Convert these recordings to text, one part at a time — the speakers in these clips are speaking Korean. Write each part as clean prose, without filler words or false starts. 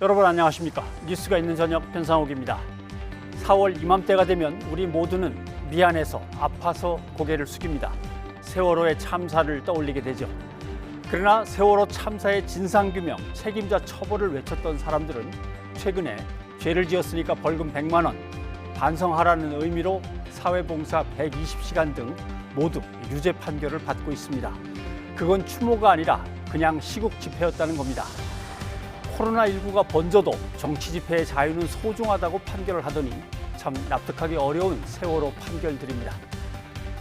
여러분 안녕하십니까? 뉴스가 있는 저녁 변상욱입니다. 4월 이맘때가 되면 우리 모두는 미안해서 아파서 고개를 숙입니다. 세월호의 참사를 떠올리게 되죠. 그러나 세월호 참사의 진상규명, 책임자 처벌을 외쳤던 사람들은 최근에 죄를 지었으니까 벌금 100만 원, 반성하라는 의미로 사회봉사 120시간 등 모두 유죄 판결을 받고 있습니다. 그건 추모가 아니라 그냥 시국 집회였다는 겁니다. 코로나19가 번져도 정치 집회의 자유는 소중하다고 판결을 하더니 참 납득하기 어려운 세월호 판결들입니다.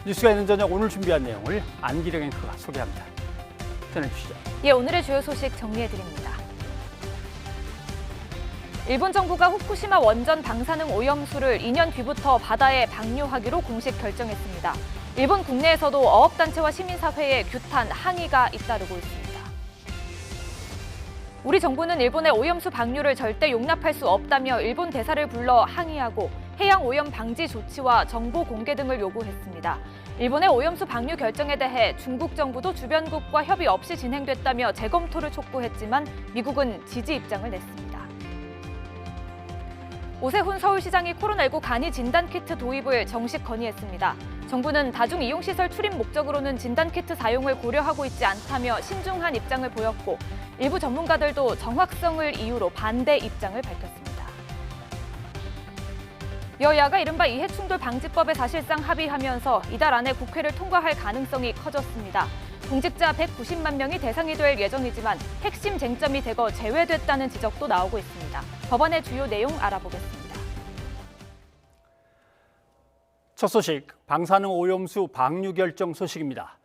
뉴스가 있는 저녁 오늘 준비한 내용을 안기령 앵커가 소개합니다. 전해주시죠. 오늘의 주요 소식 정리해드립니다. 일본 정부가 후쿠시마 원전 방사능 오염수를 2년 뒤부터 바다에 방류하기로 공식 결정했습니다. 일본 국내에서도 어업단체와 시민사회의 규탄, 항의가 잇따르고 있습니다. 우리 정부는 일본의 오염수 방류를 절대 용납할 수 없다며 일본 대사를 불러 항의하고 해양 오염 방지 조치와 정보 공개 등을 요구했습니다. 일본의 오염수 방류 결정에 대해 중국 정부도 주변국과 협의 없이 진행됐다며 재검토를 촉구했지만 미국은 지지 입장을 냈습니다. 오세훈 서울시장이 코로나19 간이 진단키트 도입을 정식 건의했습니다. 정부는 다중이용시설 출입 목적으로는 진단키트 사용을 고려하고 있지 않다며 신중한 입장을 보였고 일부 전문가들도 정확성을 이유로 반대 입장을 밝혔습니다. 여야가 이른바 이해충돌 방지법에 사실상 합의하면서 이달 안에 국회를 통과할 가능성이 커졌습니다. 공직자 190만 명이 대상이 될 예정이지만 핵심 쟁점이 대거 제외됐다는 지적도 나오고 있습니다. 법안의 주요 내용 알아보겠습니다. 첫 소식, 방사능 오염수 방류 결정 소식입니다.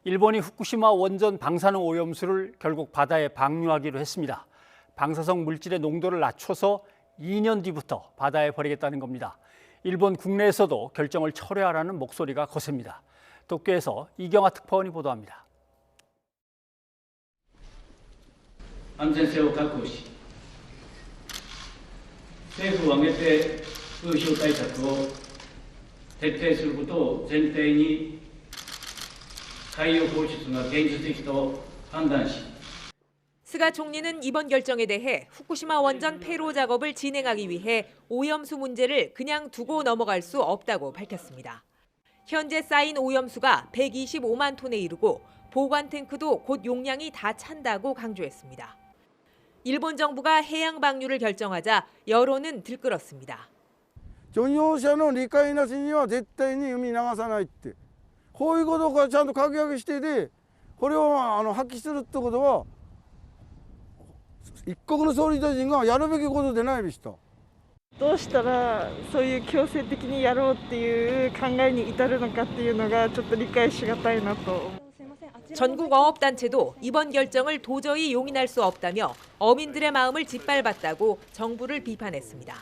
일본이 후쿠시마 원전 방사능 오염수를 결국 바다에 방류하기로 했습니다. 방사성 물질의 농도를 낮춰서 2년 뒤부터 바다에 버리겠다는 겁니다. 일본 국내에서도 결정을 철회하라는 목소리가 거셉니다. 도쿄에서 이경아 특파원이 보도합니다. 安全性を確保し、政府を挙げて風評対策を徹底することを前提に海洋放出が現実的と判断し、 스가 총리는 이번 결정에 대해 후쿠시마 원전 폐로 작업을 진행하기 위해 오염수 문제를 그냥 두고 넘어갈 수 없다고 밝혔습니다. 현재 쌓인 오염수가 125만 톤에 이르고 보관 탱크도 곧 용량이 다 찬다고 강조했습니다. 일본 정부가 해양 방류를 결정하자 여론은 들끓었습니다. 漁業者の理解なしには絶対に海に流さないって、こういうことがちゃんと確約してて、これを発揮するってことは一国の総理大臣がやるべきことでないでした。どうしたらそういう強制的にやろうっていう考えに至るのかっていうのがちょっと理解しがたいなと。 전국 어업단체도 이번 결정을 도저히 용인할 수 없다며 어민들의 마음을 짓밟았다고 정부를 비판했습니다.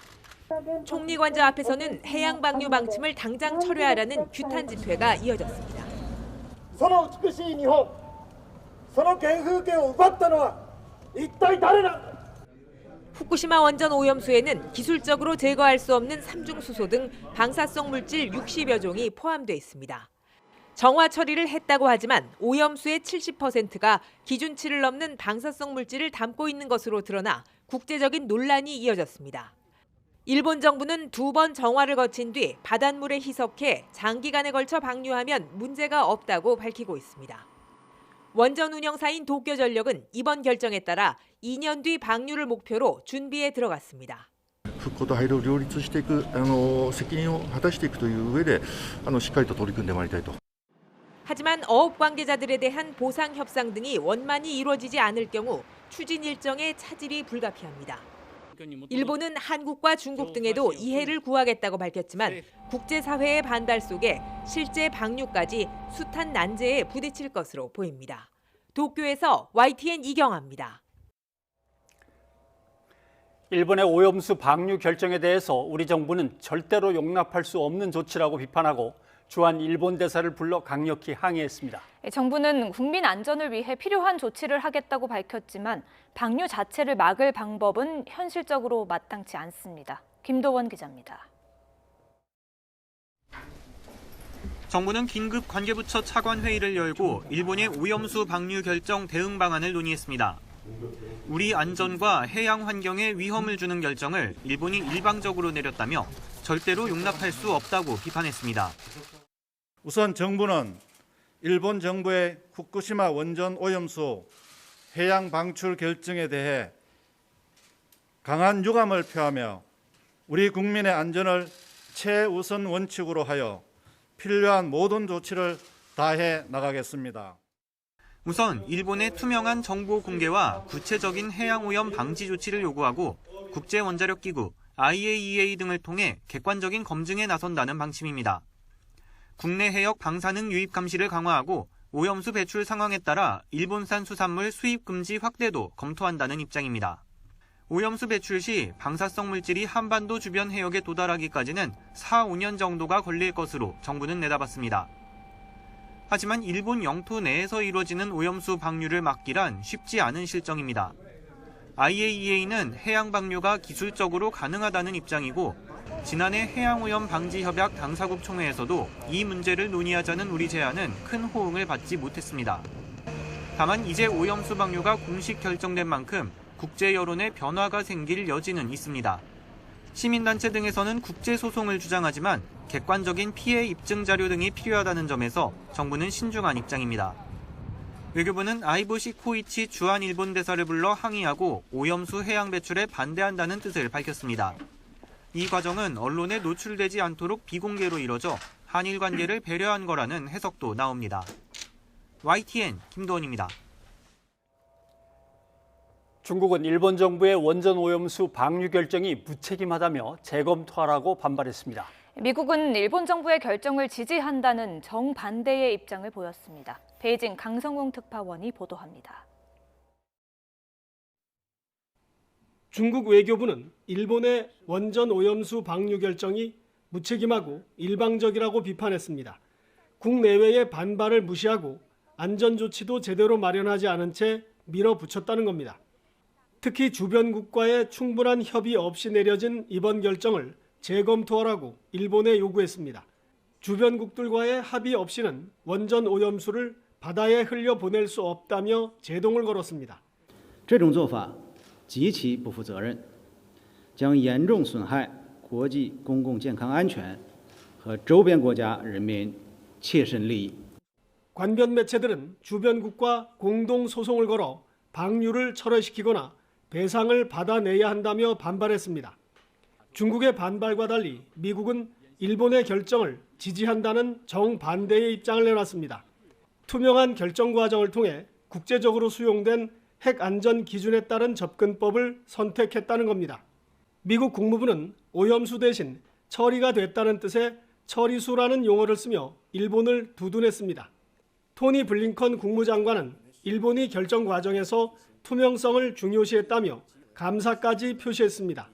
총리 관저 앞에서는 해양 방류 방침을 당장 철회하라는 규탄 집회가 이어졌습니다. その美しい日本、その原風景を奪ったのは一体誰なんだ? 후쿠시마 원전 오염수에는 기술적으로 제거할 수 없는 삼중수소 등 방사성 물질 60여 종이 포함돼 있습니다. 정화 처리를 했다고 하지만 오염수의 70%가 기준치를 넘는 방사성 물질을 담고 있는 것으로 드러나 국제적인 논란이 이어졌습니다. 일본 정부는 2번 정화를 거친 뒤 바닷물에 희석해 장기간에 걸쳐 방류하면 문제가 없다고 밝히고 있습니다. 원전 운영사인 도쿄전력은 이번 결정에 따라 2년 뒤 방류를 목표로 준비에 들어갔습니다. 復興と廃炉を両立していく責任を果たしていくという上でしっかりと取り組んでまいりたいと. 하지만 어업 관계자들에 대한 보상 협상 등이 원만히 이루어지지 않을 경우 추진 일정에 차질이 불가피합니다. 일본은 한국과 중국 등에도 이해를 구하겠다고 밝혔지만 국제사회의 반발 속에 실제 방류까지 숱한 난제에 부딪힐 것으로 보입니다. 도쿄에서 YTN 이경아입니다. 일본의 오염수 방류 결정에 대해서 우리 정부는 절대로 용납할 수 없는 조치라고 비판하고 주한 일본 대사를 불러 강력히 항의했습니다. 정부는 국민 안전을 위해 필요한 조치를 하겠다고 밝혔지만 방류 자체를 막을 방법은 현실적으로 마땅치 않습니다. 김도원 기자입니다. 정부는 긴급 관계부처 차관 회의를 열고 일본의 오염수 방류 결정 대응 방안을 논의했습니다. 우리 안전과 해양 환경에 위험을 주는 결정을 일본이 일방적으로 내렸다며 절대로 용납할 수 없다고 비판했습니다. 우선 정부는 일본 정부의 후쿠시마 원전 오염수 해양 방출 결정에 대해 강한 유감을 표하며 우리 국민의 안전을 최우선 원칙으로 하여 필요한 모든 조치를 다해 나가겠습니다. 우선 일본의 투명한 정보 공개와 구체적인 해양 오염 방지 조치를 요구하고 국제원자력기구 IAEA 등을 통해 객관적인 검증에 나선다는 방침입니다. 국내 해역 방사능 유입 감시를 강화하고 오염수 배출 상황에 따라 일본산 수산물 수입 금지 확대도 검토한다는 입장입니다. 오염수 배출 시 방사성 물질이 한반도 주변 해역에 도달하기까지는 4-5년 정도가 걸릴 것으로 정부는 내다봤습니다. 하지만 일본 영토 내에서 이루어지는 오염수 방류를 막기란 쉽지 않은 실정입니다. IAEA는 해양 방류가 기술적으로 가능하다는 입장이고 지난해 해양오염 방지협약 당사국 총회에서도 이 문제를 논의하자는 우리 제안은 큰 호응을 받지 못했습니다. 다만 이제 오염수 방류가 공식 결정된 만큼 국제 여론의 변화가 생길 여지는 있습니다. 시민단체 등에서는 국제소송을 주장하지만 객관적인 피해 입증 자료 등이 필요하다는 점에서 정부는 신중한 입장입니다. 외교부는 아이보시 코이치 주한 일본 대사를 불러 항의하고 오염수 해양 배출에 반대한다는 뜻을 밝혔습니다. 이 과정은 언론에 노출되지 않도록 비공개로 이뤄져 한일 관계를 배려한 거라는 해석도 나옵니다. YTN 김도원입니다. 중국은 일본 정부의 원전 오염수 방류 결정이 무책임하다며 재검토하라고 반발했습니다. 미국은 일본 정부의 결정을 지지한다는 정반대의 입장을 보였습니다. 베이징 강성웅 특파원이 보도합니다. 중국 외교부는 일본의 원전 오염수 방류 결정이 무책임하고 일방적이라고 비판했습니다. 국내외의 반발을 무시하고 안전조치도 제대로 마련하지 않은 채 밀어붙였다는 겁니다. 특히 주변국과의 충분한 협의 없이 내려진 이번 결정을 재검토하라고 일본에 요구했습니다. 주변국들과의 합의 없이는 원전 오염수를 바다에 흘려보낼 수 없다며 제동을 걸었습니다. 这种做法极其不负责任，将严重损害国际公共健康安全和周边国家人民切身利益。 관변 매체들은 주변국과 공동 소송을 걸어 방류를 철회시키거나 배상을 받아내야 한다며 반발했습니다. 중국의 반발과 달리 미국은 일본의 결정을 지지한다는 정반대의 입장을 내놨습니다. 투명한 결정 과정을 통해 국제적으로 수용된 핵 안전 기준에 따른 접근법을 선택했다는 겁니다. 미국 국무부는 오염수 대신 처리가 됐다는 뜻의 처리수라는 용어를 쓰며 일본을 두둔했습니다. 토니 블링컨 국무장관은 일본이 결정 과정에서 투명성을 중요시했다며 감사까지 표시했습니다.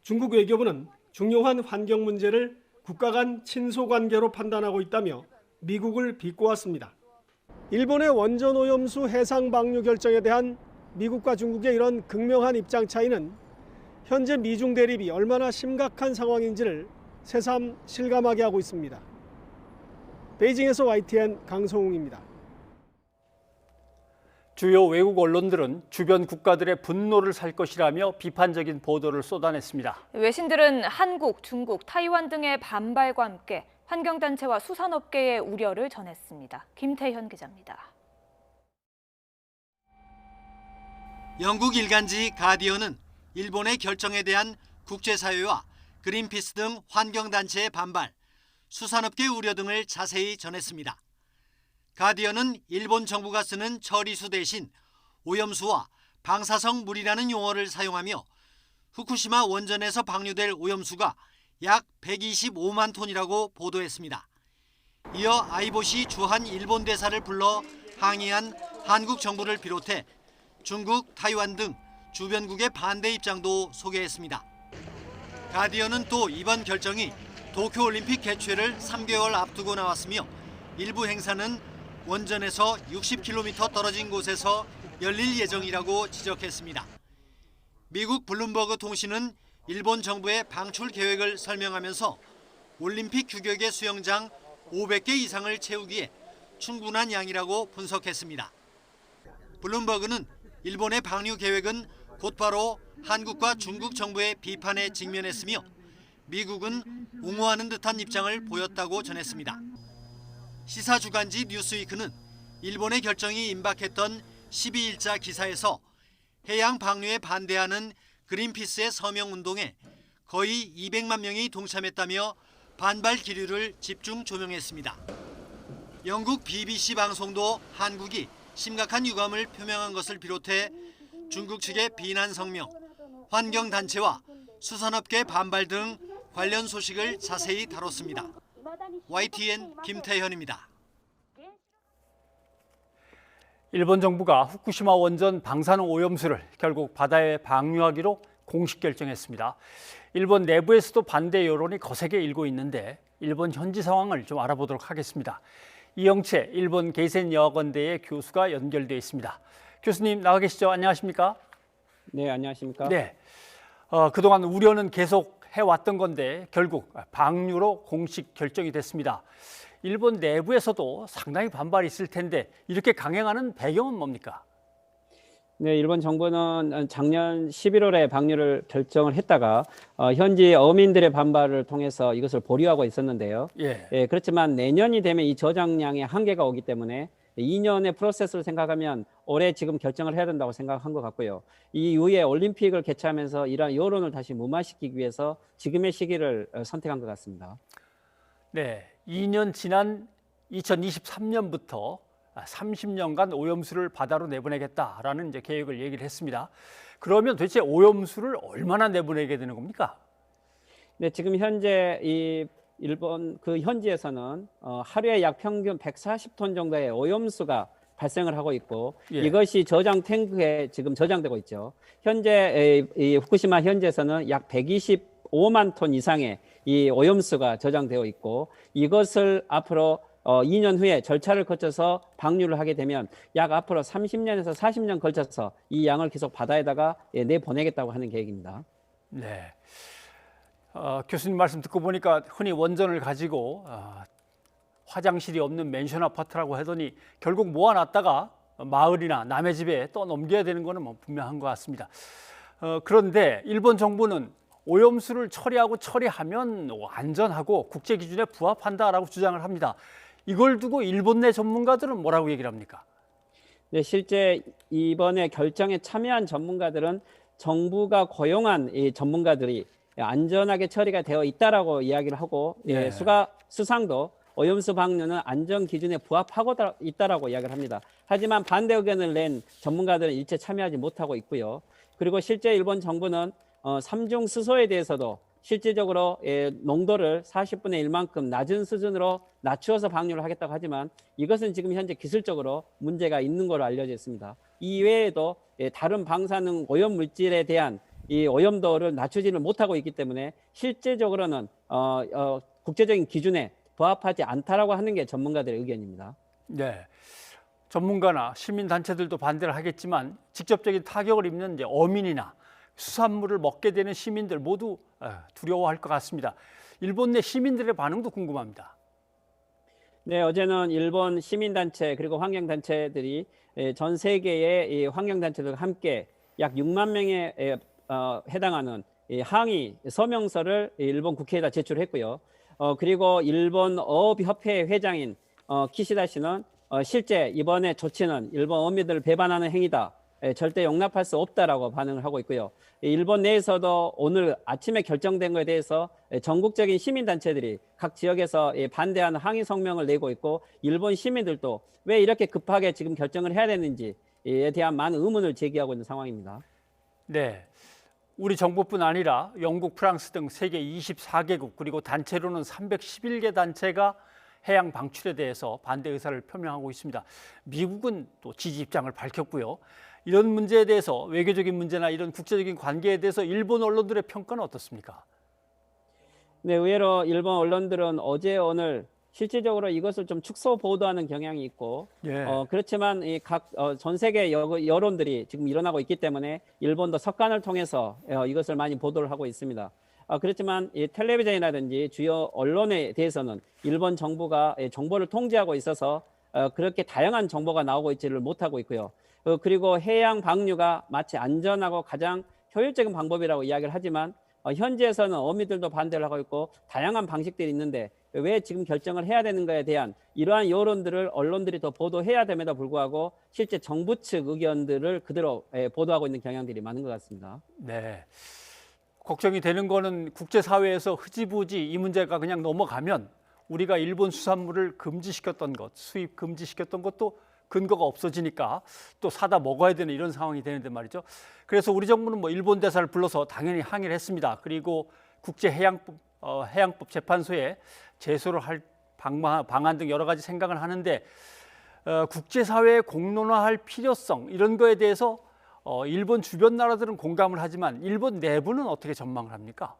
중국 외교부는 중요한 환경 문제를 국가 간 친소 관계로 판단하고 있다며 미국을 비꼬았습니다. 일본의 원전 오염수 해상 방류 결정에 대한 미국과 중국의 이런 극명한 입장 차이는 현재 미중 대립이 얼마나 심각한 상황인지를 새삼 실감하게 하고 있습니다. 베이징에서 YTN 강성웅입니다. 주요 외국 언론들은 주변 국가들의 분노를 살 것이라며 비판적인 보도를 쏟아냈습니다. 외신들은 한국, 중국, 타이완 등의 반발과 함께 환경단체와 수산업계의 우려를 전했습니다. 김태현 기자입니다. 영국 일간지 가디언은 일본의 결정에 대한 국제사회와 그린피스 등 환경단체의 반발, 수산업계 우려 등을 자세히 전했습니다. 가디언은 일본 정부가 쓰는 처리수 대신 오염수와 방사성 물이라는 용어를 사용하며 후쿠시마 원전에서 방류될 오염수가 약 125만 톤이라고 보도했습니다. 이어 아이보시 주한 일본 대사를 불러 항의한 한국 정부를 비롯해 중국, 타이완 등 주변국의 반대 입장도 소개했습니다. 가디언은 또 이번 결정이 도쿄올림픽 개최를 3개월 앞두고 나왔으며 일부 행사는 원전에서 60km 떨어진 곳에서 열릴 예정이라고 지적했습니다. 미국 블룸버그 통신은 일본 정부의 방출 계획을 설명하면서 올림픽 규격의 수영장 500개 이상을 채우기에 충분한 양이라고 분석했습니다. 블룸버그는 일본의 방류 계획은 곧바로 한국과 중국 정부의 비판에 직면했으며 미국은 옹호하는 듯한 입장을 보였다고 전했습니다. 시사 주간지 뉴스위크는 일본의 결정이 임박했던 12일자 기사에서 해양 방류에 반대하는 그린피스의 서명 운동에 거의 200만 명이 동참했다며 반발 기류를 집중 조명했습니다. 영국 BBC 방송도 한국이 심각한 유감을 표명한 것을 비롯해 중국 측의 비난 성명, 환경단체와 수산업계 반발 등 관련 소식을 자세히 다뤘습니다. YTN 김태현입니다. 일본 정부가 후쿠시마 원전 방사능 오염수를 결국 바다에 방류하기로 공식 결정했습니다. 일본 내부에서도 반대 여론이 거세게 일고 있는데 일본 현지 상황을 좀 알아보도록 하겠습니다. 이영채 일본 게이센 여학원대의 교수가 연결되어 있습니다. 교수님 나와 계시죠? 안녕하십니까? 네, 안녕하십니까? 네, 그동안 우려는 계속 해왔던 건데 결국 방류로 공식 결정이 됐습니다. 일본 내부에서도 상당히 반발이 있을 텐데 이렇게 강행하는 배경은 뭡니까? 네, 일본 정부는 작년 11월에 방류를 결정을 했다가 현지 어민들의 반발을 통해서 이것을 보류하고 있었는데요. 예. 그렇지만 내년이 되면 이 저장량의 한계가 오기 때문에 2년의 프로세스를 생각하면 올해 지금 결정을 해야 된다고 생각한 것 같고요. 이 이후에 올림픽을 개최하면서 이러한 여론을 다시 무마시키기 위해서 지금의 시기를 선택한 것 같습니다. 네, 2년 지난 2023년부터 30년간 오염수를 바다로 내보내겠다라는 이제 계획을 얘기를 했습니다. 그러면 도대체 오염수를 얼마나 내보내게 되는 겁니까? 네, 지금 현재 이 일본 그 현지에서는 하루에 약 평균 140톤 정도의 오염수가 발생을 하고 있고 예. 이것이 저장 탱크에 지금 저장되고 있죠. 현재 이 후쿠시마 현지에서는 약 125만 톤 이상의 이 오염수가 저장되어 있고 이것을 앞으로 2년 후에 절차를 거쳐서 방류를 하게 되면 약 앞으로 30년에서 40년 걸쳐서 이 양을 계속 바다에다가 내보내겠다고 하는 계획입니다. 네. 교수님 말씀 듣고 보니까 흔히 원전을 가지고 화장실이 없는 맨션 아파트라고 하더니 결국 모아놨다가 마을이나 남의 집에 또 넘겨야 되는 거는 뭐 분명한 것 같습니다. 그런데 일본 정부는 오염수를 처리하면 안전하고 국제 기준에 부합한다라고 주장을 합니다. 이걸 두고 일본 내 전문가들은 뭐라고 얘기를 합니까? 네, 실제 이번에 결정에 참여한 전문가들은 정부가 고용한 이 전문가들이 안전하게 처리가 되어 있다라고 이야기를 하고 예. 수상도 오염수 방류는 안전 기준에 부합하고 있다라고 이야기를 합니다. 하지만 반대 의견을 낸 전문가들은 일체 참여하지 못하고 있고요. 그리고 실제 일본 정부는 삼중 수소에 대해서도 실질적으로 농도를 40분의 1만큼 낮은 수준으로 낮추어서 방류를 하겠다고 하지만 이것은 지금 현재 기술적으로 문제가 있는 걸로 알려져 있습니다. 이외에도 다른 방사능 오염 물질에 대한 이 오염도를 낮추지를 못하고 있기 때문에 실제적으로는 국제적인 기준에 부합하지 않다라고 하는 게 전문가들의 의견입니다. 네, 전문가나 시민단체들도 반대를 하겠지만 직접적인 타격을 입는 이제 어민이나 수산물을 먹게 되는 시민들 모두 두려워할 것 같습니다. 일본 내 시민들의 반응도 궁금합니다. 네, 어제는 일본 시민단체 그리고 환경단체들이 전 세계의 이 환경단체들과 함께 약 6만 명에 해당하는 항의 서명서를 일본 국회에다 제출했고요. 그리고 일본 어업협회 회장인 키시다 씨는 실제 이번에 조치는 일본 어민들을 배반하는 행위다. 절대 용납할 수 없다라고 반응을 하고 있고요. 일본 내에서도 오늘 아침에 결정된 것에 대해서 전국적인 시민단체들이 각 지역에서 반대하는 항의 성명을 내고 있고 일본 시민들도 왜 이렇게 급하게 지금 결정을 해야 되는지에 대한 많은 의문을 제기하고 있는 상황입니다. 네, 우리 정부뿐 아니라 영국, 프랑스 등 세계 24개국 그리고 단체로는 311개 단체가 해양 방출에 대해서 반대 의사를 표명하고 있습니다. 미국은 또 지지 입장을 밝혔고요. 이런 문제에 대해서 외교적인 문제나 이런 국제적인 관계에 대해서 일본 언론들의 평가는 어떻습니까? 네, 의외로 일본 언론들은 어제 오늘 실질적으로 이것을 좀 축소 보도하는 경향이 있고 예. 그렇지만 이 각 전 세계 여론들이 지금 일어나고 있기 때문에 일본도 석간을 통해서 이것을 많이 보도를 하고 있습니다. 그렇지만 이 텔레비전이라든지 주요 언론에 대해서는 일본 정부가 정보를 통제하고 있어서 그렇게 다양한 정보가 나오고 있지를 못하고 있고요. 그리고 해양 방류가 마치 안전하고 가장 효율적인 방법이라고 이야기를 하지만 현지에서는 어민들도 반대를 하고 있고 다양한 방식들이 있는데 왜 지금 결정을 해야 되는 거에 대한 이러한 여론들을 언론들이 더 보도해야 됨에도 불구하고 실제 정부 측 의견들을 그대로 보도하고 있는 경향들이 많은 것 같습니다. 네. 걱정이 되는 거는 국제사회에서 흐지부지 이 문제가 그냥 넘어가면 우리가 일본 수산물을 금지시켰던 것, 수입 금지시켰던 것도 근거가 없어지니까 또 사다 먹어야 되는 이런 상황이 되는데 말이죠. 그래서 우리 정부는 뭐 일본 대사를 불러서 당연히 항의를 했습니다. 그리고 해양법 재판소에 제소를 할 방안 등 여러 가지 생각을 하는데 국제사회에 공론화할 필요성 이런 거에 대해서 일본 주변 나라들은 공감을 하지만 일본 내부는 어떻게 전망을 합니까?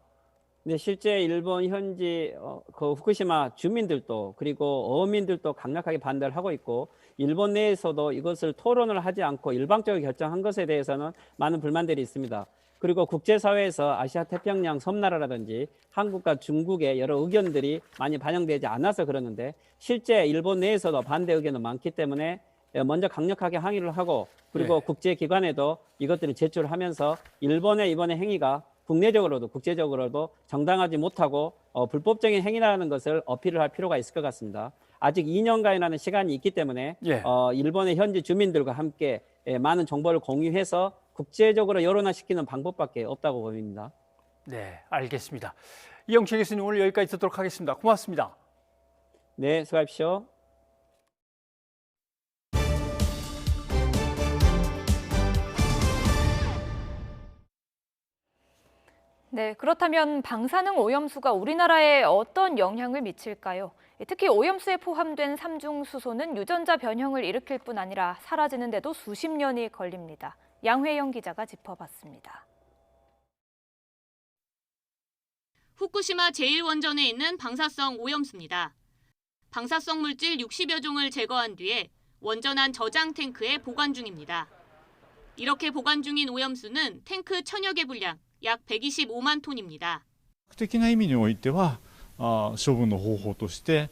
네, 실제 일본 현지 그 후쿠시마 주민들도 그리고 어민들도 강력하게 반대를 하고 있고 일본 내에서도 이것을 토론을 하지 않고 일방적으로 결정한 것에 대해서는 많은 불만들이 있습니다. 그리고 국제사회에서 아시아 태평양 섬나라라든지 한국과 중국의 여러 의견들이 많이 반영되지 않아서 그러는데 실제 일본 내에서도 반대 의견은 많기 때문에 먼저 강력하게 항의를 하고 그리고 국제기관에도 이것들을 제출하면서 일본의 이번의 행위가 국내적으로도 국제적으로도 정당하지 못하고 불법적인 행위라는 것을 어필을 할 필요가 있을 것 같습니다. 아직 2년간이라는 시간이 있기 때문에 일본의 현지 주민들과 함께 많은 정보를 공유해서 국제적으로 여론화시키는 방법밖에 없다고 보입니다. 네, 알겠습니다. 이영채 교수님 오늘 여기까지 듣도록 하겠습니다. 고맙습니다. 네, 수고하십시오. 네, 그렇다면 방사능 오염수가 우리나라에 어떤 영향을 미칠까요? 특히 오염수에 포함된 삼중수소는 유전자 변형을 일으킬 뿐 아니라 사라지는 데도 수십 년이 걸립니다. 양회영 기자가 짚어봤습니다. 후쿠시마 제1원전에 있는 방사성 오염수입니다. 방사성 물질 60여 종을 제거한 뒤에 원전 안 저장 탱크에 보관 중입니다. 이렇게 보관 중인 오염수는 탱크 천여 개 분량 약 125만 톤입니다. 的な意味においては処分の方法として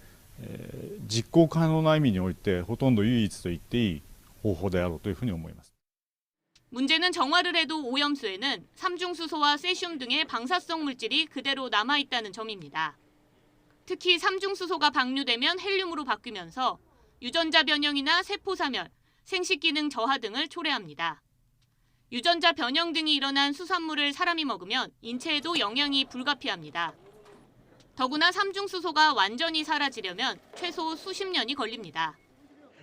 実行可能な意味においてほとんど唯一と言っていい方法であろうというふうに思います。 문제는 정화를 해도 오염수에는 삼중수소와 세슘 등의 방사성 물질이 그대로 남아있다는 점입니다. 특히 삼중수소가 방류되면 헬륨으로 바뀌면서 유전자 변형이나 세포 사멸, 생식 기능 저하 등을 초래합니다. 유전자 변형 등이 일어난 수산물을 사람이 먹으면 인체에도 영향이 불가피합니다. 더구나 삼중수소가 완전히 사라지려면 최소 수십 년이 걸립니다.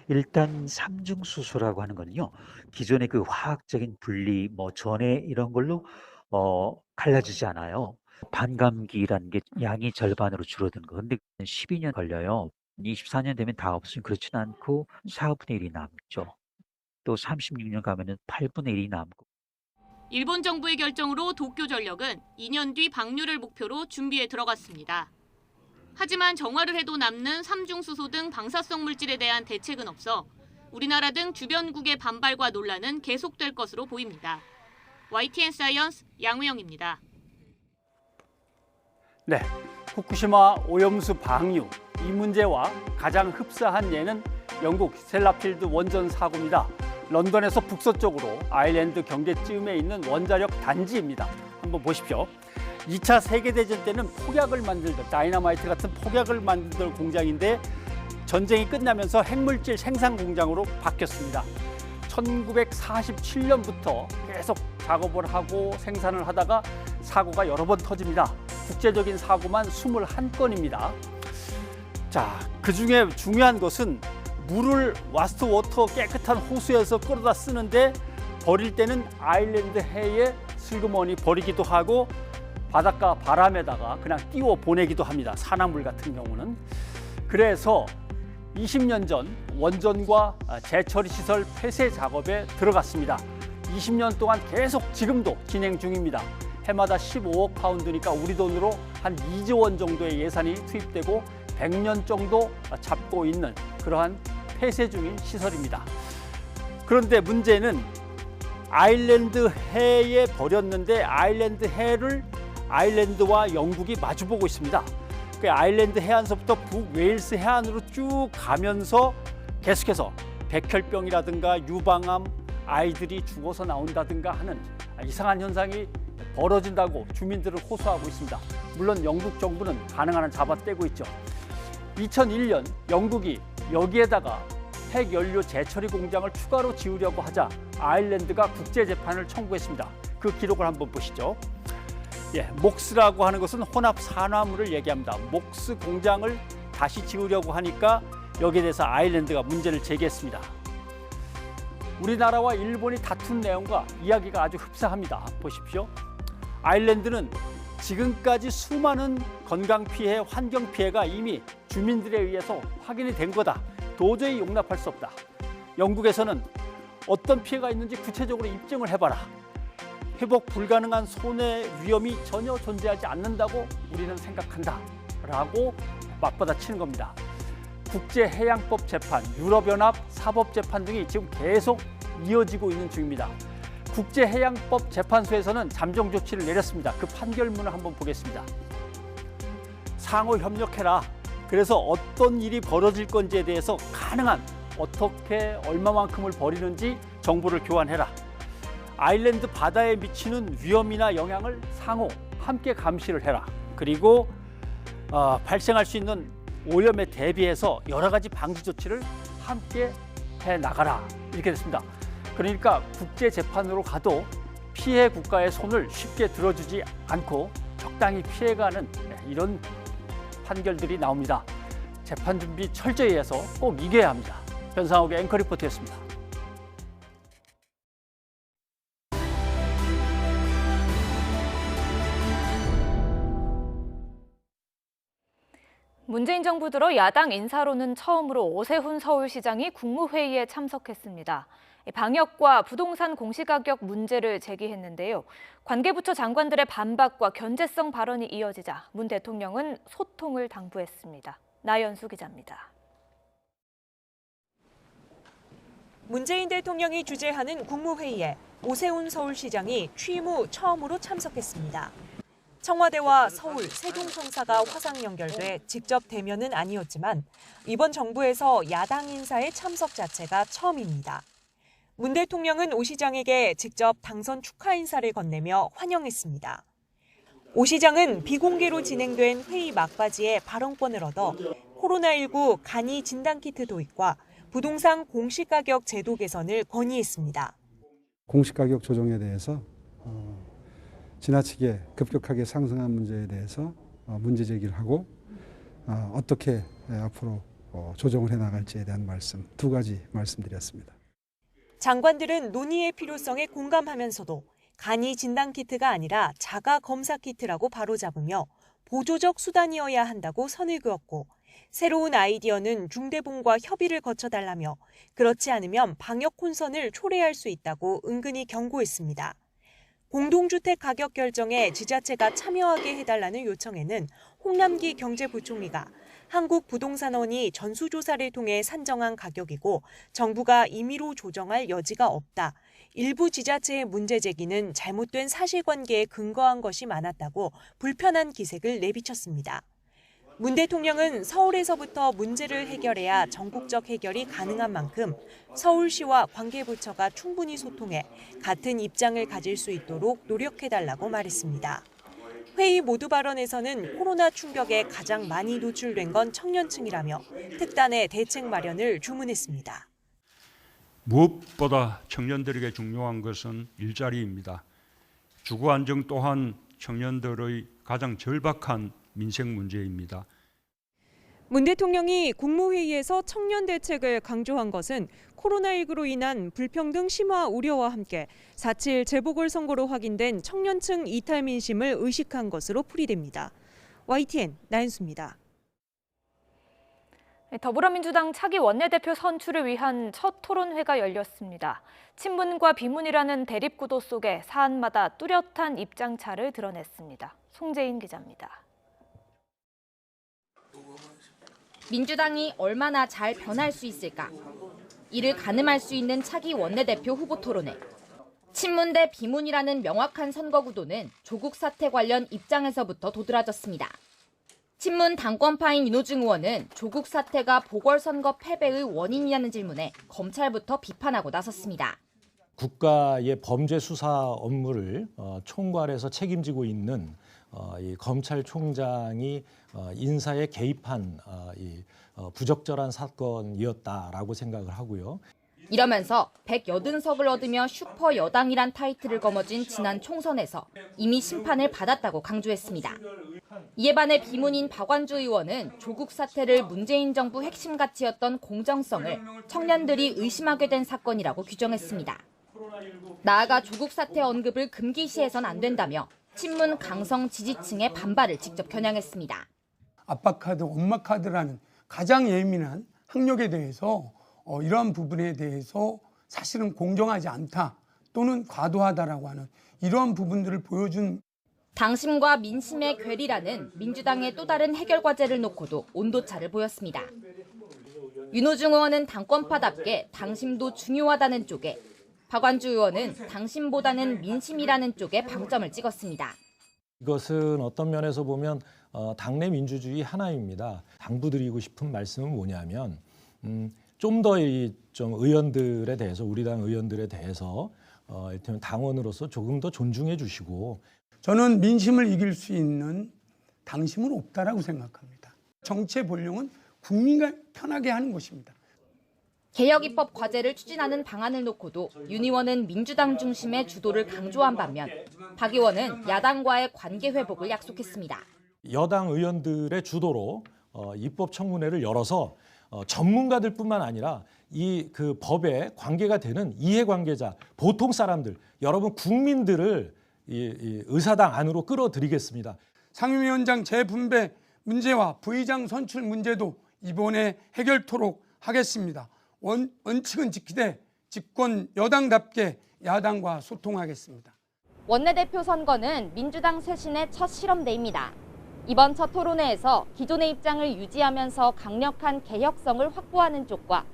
일단 삼중수소라고 하는 거는요, 기존의 그 화학적인 분리, 전해 이런 걸로 갈라지지 않아요. 반감기라는 게 양이 절반으로 줄어드는 거. 근데 12년 걸려요. 24년 되면 다 없으면 그렇지는 않고 4분의 1이 남죠. 또 36년 가면은 8분의 1이 남고. 일본 정부의 결정으로 도쿄전력은 2년 뒤 방류를 목표로 준비에 들어갔습니다. 하지만 정화를 해도 남는 삼중수소 등 방사성 물질에 대한 대책은 없어 우리나라 등 주변국의 반발과 논란은 계속될 것으로 보입니다. YTN 사이언스 양우영입니다. 네, 후쿠시마 오염수 방류 이 문제와 가장 흡사한 예는 영국 셀라필드 원전 사고입니다. 런던에서 북서쪽으로 아일랜드 경계쯤에 있는 원자력 단지입니다. 한번 보십시오. 2차 세계대전 때는 폭약을 만들던 다이너마이트 같은 폭약을 만들던 공장인데 전쟁이 끝나면서 핵물질 생산 공장으로 바뀌었습니다. 1947년부터 계속 작업을 하고 생산을 하다가 사고가 여러 번 터집니다. 국제적인 사고만 21건입니다. 자, 그중에 중요한 것은 물을 와스트 워터 깨끗한 호수에서 끌어다 쓰는데 버릴 때는 아일랜드 해에 슬그머니 버리기도 하고 바닷가 바람에다가 그냥 띄워 보내기도 합니다. 산화물 같은 경우는. 그래서 20년 전 원전과 재처리 시설 폐쇄 작업에 들어갔습니다. 20년 동안 계속 지금도 진행 중입니다. 해마다 15억 파운드니까 우리 돈으로 한 2조 원 정도의 예산이 투입되고 100년 정도 잡고 있는 그러한 폐쇄 중인 시설입니다. 그런데 문제는 아일랜드 해에 버렸는데 아일랜드 해를 아일랜드와 영국이 마주보고 있습니다. 그 아일랜드 해안서부터 북웨일스 해안으로 쭉 가면서 계속해서 백혈병이라든가 유방암, 아이들이 죽어서 나온다든가 하는 이상한 현상이 벌어진다고 주민들은 호소하고 있습니다. 물론 영국 정부는 가능한 한 잡아떼고 있죠. 2001년 영국이 여기에다가 핵연료 재처리 공장을 추가로 지으려고 하자 아일랜드가 국제재판을 청구했습니다. 그 기록을 한번 보시죠. 목스라고 하는 것은 혼합 산화물을 얘기합니다. 목스 공장을 다시 지으려고 하니까 여기에 대해서 아일랜드가 문제를 제기했습니다. 우리나라와 일본이 다툰 내용과 이야기가 아주 흡사합니다. 보십시오. 아일랜드는 지금까지 수많은 건강 피해, 환경 피해가 이미 주민들에 의해서 확인이 된 거다. 도저히 용납할 수 없다. 영국에서는 어떤 피해가 있는지 구체적으로 입증을 해봐라. 회복 불가능한 손해 위험이 전혀 존재하지 않는다고 우리는 생각한다. 라고 맞받아치는 겁니다. 국제해양법 재판, 유럽연합 사법재판 등이 지금 계속 이어지고 있는 중입니다. 국제해양법 재판소에서는 잠정 조치를 내렸습니다. 그 판결문을 한번 보겠습니다. 상호 협력해라. 그래서 어떤 일이 벌어질 건지에 대해서 가능한 어떻게 얼마만큼을 버리는지 정보를 교환해라. 아일랜드 바다에 미치는 위험이나 영향을 상호 함께 감시를 해라. 그리고 발생할 수 있는 오염에 대비해서 여러 가지 방지 조치를 함께 해나가라. 이렇게 됐습니다. 그러니까 국제재판으로 가도 피해 국가의 손을 쉽게 들어주지 않고 적당히 피해가는 이런 판결들이 나옵니다. 재판 준비 철저히 해서 꼭 이겨야 합니다. 변상욱의 앵커 리포트였습니다. 문재인 정부 들어 야당 인사로는 처음으로 오세훈 서울시장이 국무회의에 참석했습니다. 방역과 부동산 공시가격 문제를 제기했는데요. 관계부처 장관들의 반박과 견제성 발언이 이어지자 문 대통령은 소통을 당부했습니다. 나연수 기자입니다. 문재인 대통령이 주재하는 국무회의에 오세훈 서울시장이 취임 후 처음으로 참석했습니다. 청와대와 서울, 세종청사가 화상 연결돼 직접 대면은 아니었지만 이번 정부에서 야당 인사의 참석 자체가 처음입니다. 문 대통령은 오 시장에게 직접 당선 축하 인사를 건네며 환영했습니다. 오 시장은 비공개로 진행된 회의 막바지에 발언권을 얻어 코로나19 간이 진단키트 도입과 부동산 공시가격 제도 개선을 건의했습니다. 공시가격 조정에 대해서 지나치게 급격하게 상승한 문제에 대해서 문제 제기를 하고 어떻게 앞으로 조정을 해나갈지에 대한 말씀, 두 가지 말씀드렸습니다. 장관들은 논의의 필요성에 공감하면서도 간이 진단키트가 아니라 자가검사키트라고 바로잡으며 보조적 수단이어야 한다고 선을 그었고 새로운 아이디어는 중대본과 협의를 거쳐달라며 그렇지 않으면 방역 혼선을 초래할 수 있다고 은근히 경고했습니다. 공동주택 가격 결정에 지자체가 참여하게 해달라는 요청에는 홍남기 경제부총리가 한국부동산원이 전수조사를 통해 산정한 가격이고 정부가 임의로 조정할 여지가 없다. 일부 지자체의 문제 제기는 잘못된 사실관계에 근거한 것이 많았다고 불편한 기색을 내비쳤습니다. 문 대통령은 서울에서부터 문제를 해결해야 전국적 해결이 가능한 만큼 서울시와 관계부처가 충분히 소통해 같은 입장을 가질 수 있도록 노력해달라고 말했습니다. 회의 모두 발언에서는 코로나 충격에 가장 많이 노출된 건 청년층이라며 특단의 대책 마련을 주문했습니다. 무엇보다 청년들에게 중요한 것은 일자리입니다. 주거 안정 또한 청년들의 가장 절박한 민생 문제입니다. 문 대통령이 국무회의에서 청년 대책을 강조한 것은 코로나19로 인한 불평등 심화 우려와 함께 4.7 재보궐선거로 확인된 청년층 이탈 민심을 의식한 것으로 풀이됩니다. YTN 나연수입니다. 더불어민주당 차기 원내대표 선출을 위한 첫 토론회가 열렸습니다. 친문과 비문이라는 대립구도 속에 사안마다 뚜렷한 입장차를 드러냈습니다. 송재인 기자입니다. 민주당이 얼마나 잘 변할 수 있을까? 이를 가늠할 수 있는 차기 원내대표 후보 토론회. 친문 대 비문이라는 명확한 선거 구도는 조국 사태 관련 입장에서부터 도드라졌습니다. 친문 당권파인 윤호중 의원은 조국 사태가 보궐선거 패배의 원인이냐는 질문에 검찰부터 비판하고 나섰습니다. 국가의 범죄 수사 업무를 총괄해서 책임지고 있는 이 검찰총장이 인사에 개입한 부적절한 사건이었다라고 생각을 하고요. 이러면서 180석을 얻으며 슈퍼 여당이란 타이틀을 거머쥔 지난 총선에서 이미 심판을 받았다고 강조했습니다. 이에 반해 비문인 박완주 의원은 조국 사태를 문재인 정부 핵심 가치였던 공정성을 청년들이 의심하게 된 사건이라고 규정했습니다. 나아가 조국 사태 언급을 금기시해선 안 된다며 친문 강성 지지층의 반발을 직접 겨냥했습니다. 아빠카드, 엄마카드라는 가장 예민한 학력에 대해서 이러한 부분에 대해서 사실은 공정하지 않다 또는 과도하다라고 하는 이러한 부분들을 보여준 당심과 민심의 괴리라는 민주당의 또 다른 해결 과제를 놓고도 온도차를 보였습니다. 윤호중 의원은 당권파답게 당심도 중요하다는 쪽에, 박완주 의원은 당심보다는 민심이라는 쪽에 방점을 찍었습니다. 이것은 어떤 면에서 보면 당내 민주주의 하나입니다. 당부드리고 싶은 말씀은 뭐냐면 좀 더 좀 의원들에 대해서, 우리 당 의원들에 대해서 일단 당원으로서 조금 더 존중해 주시고, 저는 민심을 이길 수 있는 당심은 없다라고 생각합니다. 정치의 본령은 국민과 편하게 하는 것입니다. 개혁 입법 과제를 추진하는 방안을 놓고도 윤 의원은 민주당 중심의 주도를 강조한 반면 박 의원은 야당과의 관계 회복을 약속했습니다. 여당 의원들의 주도로 입법 청문회를 열어서 전문가들뿐만 아니라 이 그 법에 관계가 되는 이해관계자, 보통 사람들, 여러분 국민들을 이 의사당 안으로 끌어들이겠습니다. 상임위원장 재분배 문제와 부의장 선출 문제도 이번에 해결토록 하겠습니다. 원칙은 지키되 집권 여당답게 야당과 소통하겠습니다. 원내대표 선거는 민주당 쇄신의 첫 실험대입니다. 이번 첫 토론회에서 기존의 입장을 유지하면서 강력한 개혁성을 확보하는 쪽과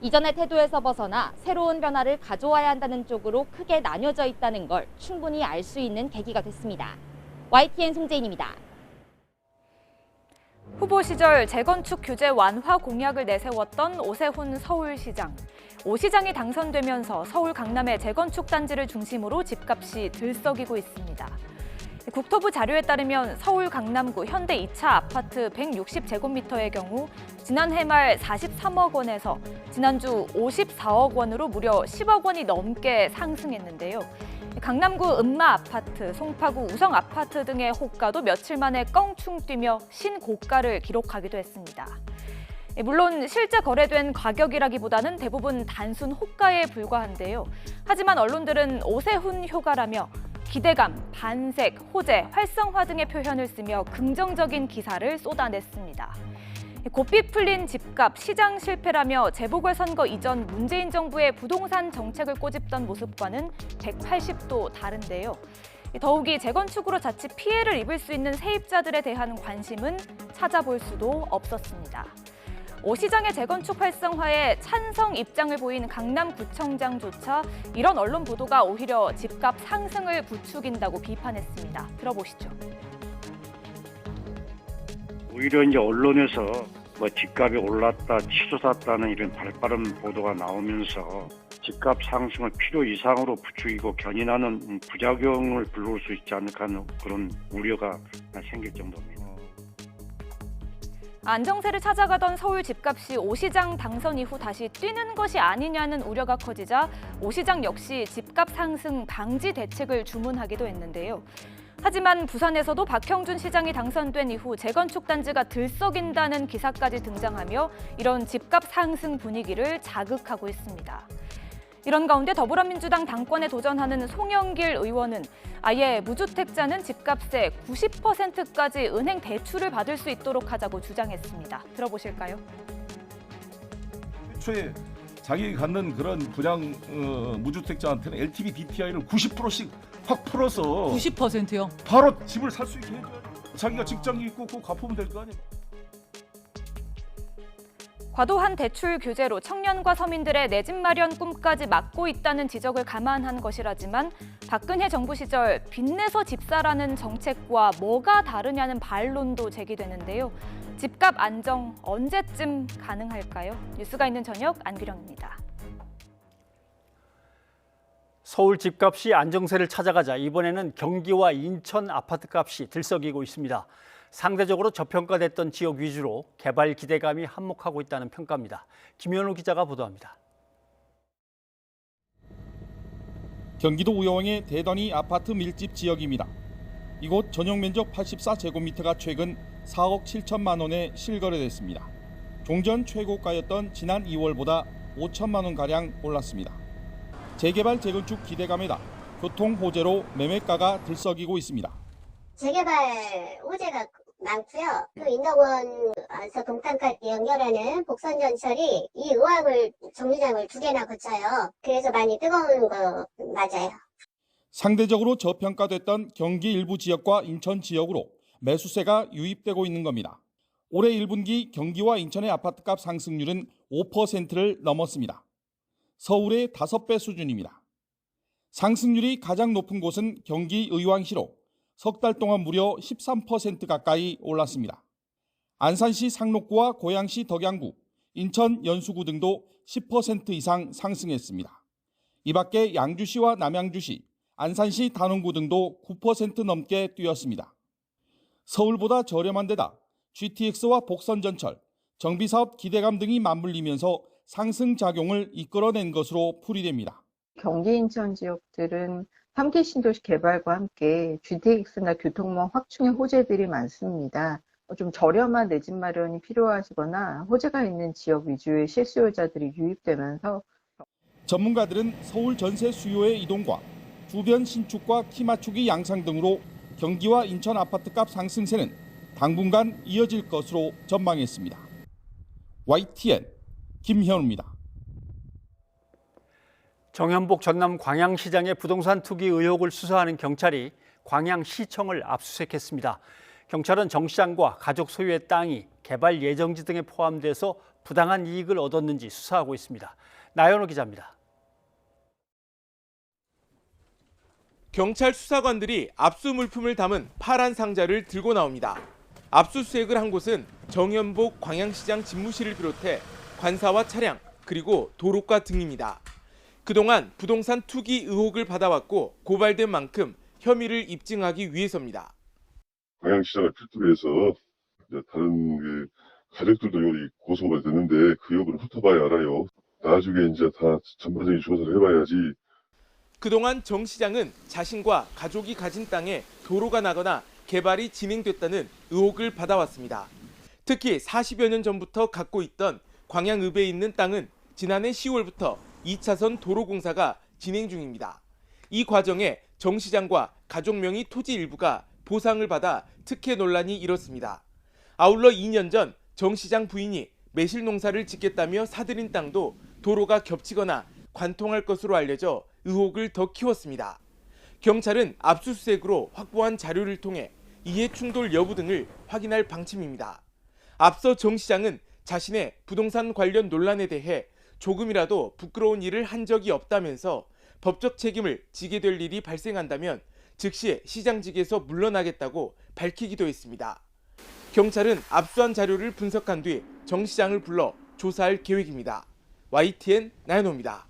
이전의 태도에서 벗어나 새로운 변화를 가져와야 한다는 쪽으로 크게 나뉘어져 있다는 걸 충분히 알 수 있는 계기가 됐습니다. YTN 송재인입니다. 후보 시절 재건축 규제 완화 공약을 내세웠던 오세훈 서울시장. 오 시장이 당선되면서 서울 강남의 재건축 단지를 중심으로 집값이 들썩이고 있습니다. 국토부 자료에 따르면 서울 강남구 현대 2차 아파트 160제곱미터의 경우 지난해 말 43억 원에서 지난주 54억 원으로 무려 10억 원이 넘게 상승했는데요. 강남구 음마 아파트, 송파구 우성 아파트 등의 호가도 며칠 만에 껑충 뛰며 신고가를 기록하기도 했습니다. 물론 실제 거래된 가격이라기보다는 대부분 단순 호가에 불과한데요. 하지만 언론들은 오세훈 효과라며 기대감, 반색, 호재, 활성화 등의 표현을 쓰며 긍정적인 기사를 쏟아냈습니다. 고삐 풀린 집값, 시장 실패라며 재보궐선거 이전 문재인 정부의 부동산 정책을 꼬집던 모습과는 180도 다른데요. 더욱이 재건축으로 자칫 피해를 입을 수 있는 세입자들에 대한 관심은 찾아볼 수도 없었습니다. 오 시장의 재건축 활성화에 찬성 입장을 보인 강남구청장조차 이런 언론 보도가 오히려 집값 상승을 부추긴다고 비판했습니다. 들어보시죠. 오히려 이제 언론에서 집값이 올랐다, 치솟았다는 이런 발빠른 보도가 나오면서 집값 상승을 필요 이상으로 부추기고 견인하는 부작용을 불러올 수 있지 않을까 하는 그런 우려가 생길 정도입니다. 안정세를 찾아가던 서울 집값이 오 시장 당선 이후 다시 뛰는 것이 아니냐는 우려가 커지자 오 시장 역시 집값 상승 방지 대책을 주문하기도 했는데요. 하지만 부산에서도 박형준 시장이 당선된 이후 재건축 단지가 들썩인다는 기사까지 등장하며 이런 집값 상승 분위기를 자극하고 있습니다. 이런 가운데 더불어민주당 당권에 도전하는 송영길 의원은 아예 무주택자는 집값의 90%까지 은행 대출을 받을 수 있도록 하자고 주장했습니다. 들어보실까요? 애초에 자기 갖는 그런 분양 무주택자한테는 LTV, DTI를 90%씩 확 풀어서 90%요? 바로 집을 살 수 있게 해줘야죠. 자기가 직장이 있고 꼭 갚으면 될 거 아니에요. 과도한 대출 규제로 청년과 서민들의 내 집 마련 꿈까지 막고 있다는 지적을 감안한 것이라지만 박근혜 정부 시절 빚내서 집사라는 정책과 뭐가 다르냐는 반론도 제기되는데요. 집값 안정 언제쯤 가능할까요? 뉴스가 있는 저녁 안규령입니다. 서울 집값이 안정세를 찾아가자 이번에는 경기와 인천 아파트값이 들썩이고 있습니다. 상대적으로 저평가됐던 지역 위주로 개발 기대감이 한몫하고 있다는 평가입니다. 김현우 기자가 보도합니다. 경기도 우여왕의 대단위 아파트 밀집 지역입니다. 이곳 전용 면적 84제곱미터가 최근 4억 7천만 원에 실거래됐습니다. 종전 최고가였던 지난 2월보다 5천만 원가량 올랐습니다. 재개발 재건축 기대감에다 교통 호재로 매매가가 들썩이고 있습니다. 재개발 호재가 많고요. 또 인덕원에서 동탄까지 연결하는 복선전철이 이 의왕을 정류장을 2개나 거쳐요. 그래서 많이 뜨거운 거 맞아요. 상대적으로 저평가됐던 경기 일부 지역과 인천 지역으로 매수세가 유입되고 있는 겁니다. 올해 1분기 경기와 인천의 아파트값 상승률은 5%를 넘었습니다. 서울의 5배 수준입니다. 상승률이 가장 높은 곳은 경기 의왕시로 석 달 동안 무려 13% 가까이 올랐습니다. 안산시 상록구와 고양시 덕양구, 인천 연수구 등도 10% 이상 상승했습니다. 이 밖에 양주시와 남양주시, 안산시 단원구 등도 9% 넘게 뛰었습니다. 서울보다 저렴한 데다 GTX와 복선전철, 정비사업 기대감 등이 맞물리면서 상승 작용을 이끌어낸 것으로 풀이됩니다. 경기 인천 지역들은 3기 신도시 개발과 함께 GTX나 교통망 확충의 호재들이 많습니다. 좀 저렴한 내 집 마련이 필요하시거나 호재가 있는 지역 위주의 실수요자들이 유입되면서 전문가들은 서울 전세 수요의 이동과 주변 신축과 키 맞추기 양상 등으로 경기와 인천 아파트값 상승세는 당분간 이어질 것으로 전망했습니다. YTN 김현우입니다. 정현복 전남 광양시장의 부동산 투기 의혹을 수사하는 경찰이 광양시청을 압수수색했습니다. 경찰은 정 시장과 가족 소유의 땅이 개발 예정지 등에 포함돼서 부당한 이익을 얻었는지 수사하고 있습니다. 나연호 기자입니다. 경찰 수사관들이 압수 물품을 담은 파란 상자를 들고 나옵니다. 압수수색을 한 곳은 정현복 광양시장 집무실을 비롯해 관사와 차량, 그리고 도로가 등입니다. 그동안 부동산 투기 의혹을 받아왔고 고발된 만큼 혐의를 입증하기 위해서입니다. 광양시장을 필두로 해서 다른 가족들도 여기 고소가 됐는데 그 여부는 훑어봐야 알아요. 나중에 이제 다 전반적인 조사를 해봐야지. 그동안 정 시장은 자신과 가족이 가진 땅에 도로가 나거나 개발이 진행됐다는 의혹을 받아왔습니다. 특히 40여 년 전부터 갖고 있던 광양읍에 있는 땅은 지난해 10월부터 2차선 도로 공사가 진행 중입니다. 이 과정에 정 시장과 가족 명의 토지 일부가 보상을 받아 특혜 논란이 일었습니다. 아울러 2년 전 정 시장 부인이 매실 농사를 짓겠다며 사들인 땅도 도로가 겹치거나 관통할 것으로 알려져 의혹을 더 키웠습니다. 경찰은 압수수색으로 확보한 자료를 통해 이해 충돌 여부 등을 확인할 방침입니다. 앞서 정 시장은 자신의 부동산 관련 논란에 대해 조금이라도 부끄러운 일을 한 적이 없다면서 법적 책임을 지게 될 일이 발생한다면 즉시 시장직에서 물러나겠다고 밝히기도 했습니다. 경찰은 압수한 자료를 분석한 뒤 정 시장을 불러 조사할 계획입니다. YTN 나연호입니다.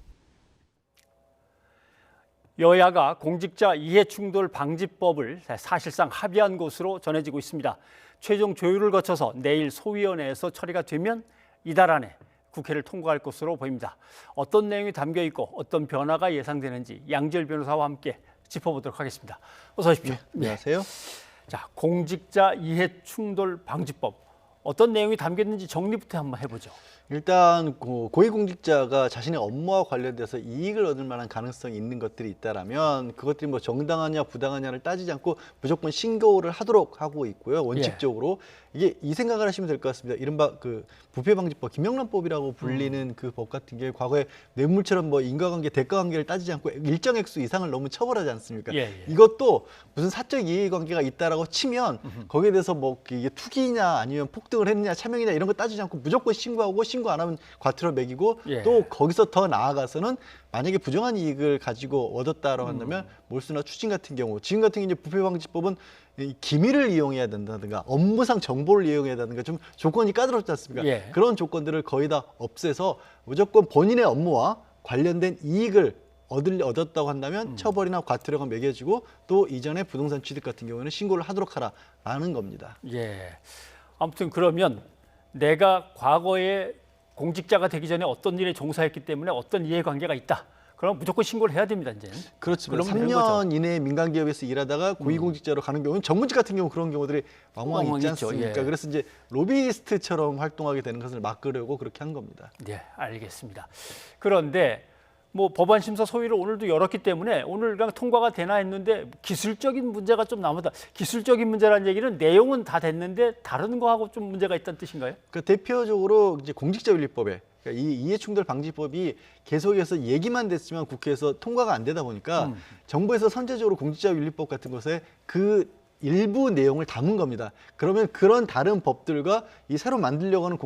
여야가 공직자 이해충돌 방지법을 사실상 합의한 것으로 전해지고 있습니다. 최종 조율을 거쳐서 내일 소위원회에서 처리가 되면 이달 안에 국회를 통과할 것으로 보입니다. 어떤 내용이 담겨 있고 어떤 변화가 예상되는지 양지열 변호사와 함께 짚어보도록 하겠습니다. 어서 오십시오. 네, 안녕하세요. 자, 공직자 이해충돌 방지법 어떤 내용이 담겨 있는지 정리부터 한번 해보죠. 일단 고위공직자가 자신의 업무와 관련돼서 이익을 얻을 만한 가능성이 있는 것들이 있다라면 그것들이 뭐 정당하냐 부당하냐를 따지지 않고 무조건 신고를 하도록 하고 있고요. 원칙적으로 이게 이 생각을 하시면 될 것 같습니다. 이른바 그 부패방지법, 김영란법이라고 불리는 그 법 같은 게 과거에 뇌물처럼 뭐 인과관계, 대가관계를 따지지 않고 일정 액수 이상을 넘으면 처벌하지 않습니까? 이것도 무슨 사적 이해관계가 있다라고 치면 거기에 대해서 뭐 이게 투기냐 아니면 폭등을 했느냐 차명이냐 이런 거 따지지 않고 무조건 신고하고 신고 안 하면 과태료 매기고 또 거기서 더 나아가서는 만약에 부정한 이익을 가지고 얻었다라고 한다면 몰수나 추징 같은 경우 지금 같은 이제 부패방지법은 기밀을 이용해야 된다든가 업무상 정보를 이용해야 된다든가 좀 조건이 까다롭지 않습니까? 그런 조건들을 거의 다 없애서 무조건 본인의 업무와 관련된 이익을 얻었다고 한다면 처벌이나 과태료가 매겨지고 또 이전에 부동산 취득 같은 경우에는 신고를 하도록 하라라는 겁니다. 예. 아무튼 그러면 내가 과거에 공직자가 되기 전에 어떤 일에 종사했기 때문에 어떤 이해관계가 있다. 그럼 무조건 신고를 해야 됩니다, 이제. 그렇습니다. 그러면 되는 3년 이내에 민간기업에서 일하다가 고위공직자로 가는 경우는 전문직 같은 경우 그런 경우들이 왕왕 있지 않습니까? 예. 그래서 이제 로비스트처럼 활동하게 되는 것을 막으려고 그렇게 한 겁니다. 네, 알겠습니다. 그런데 뭐 법안 심사 소위를 오늘도 열었기 때문에 오늘 그냥 통과가 되나 했는데 기술적인 문제가 좀 남았다. 기술적인 문제라는 얘기는 내용은 다 됐는데 다른 거하고 좀 문제가 있다는 뜻인가요? 그 대표적으로 이제 공직자윤리법에 그러니까 이 이해충돌 방지법이 계속해서 얘기만 됐으면 국회에서 통과가 안 되다 보니까 정부에서 선제적으로 공직자윤리법 같은 것에 그 일부 내용을 담은 겁니다. 그러면 그런 다른 법들과 이 새로 만들려고 하는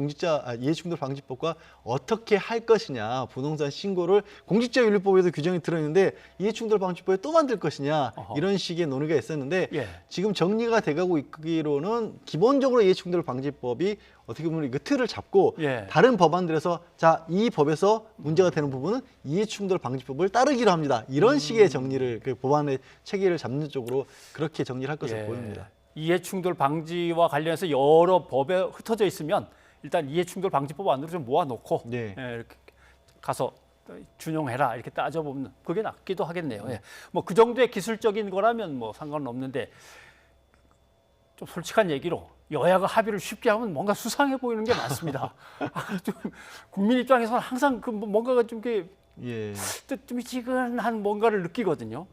이해충돌 방지법과 어떻게 할 것이냐, 부동산 신고를 공직자윤리법에도 규정이 들어있는데 이해충돌 방지법에 또 만들 것이냐 이런 식의 논의가 있었는데 지금 정리가 돼가고 있기로는 기본적으로 이해충돌 방지법이 어떻게 보면 그 틀을 잡고 다른 법안들에서 자, 이 법에서 문제가 되는 부분은 이해충돌 방지법을 따르기로 합니다. 이런 식의 정리를 그 법안의 체계를 잡는 쪽으로 그렇게 정리를 할 것으로 보입니다. 이해충돌 방지와 관련해서 여러 법에 흩어져 있으면 일단 이해충돌 방지법 안으로 좀 모아놓고 이렇게 가서 준용해라 이렇게 따져보면 그게 낫기도 하겠네요. 뭐 그 정도의 기술적인 거라면 뭐 상관은 없는데 좀 솔직한 얘기로 여야가 합의를 쉽게 하면 뭔가 수상해 보이는 게 많습니다. 좀 국민 입장에서는 항상 그 뭔가가 좀 이렇게 뜨미지근한 뭔가를 느끼거든요.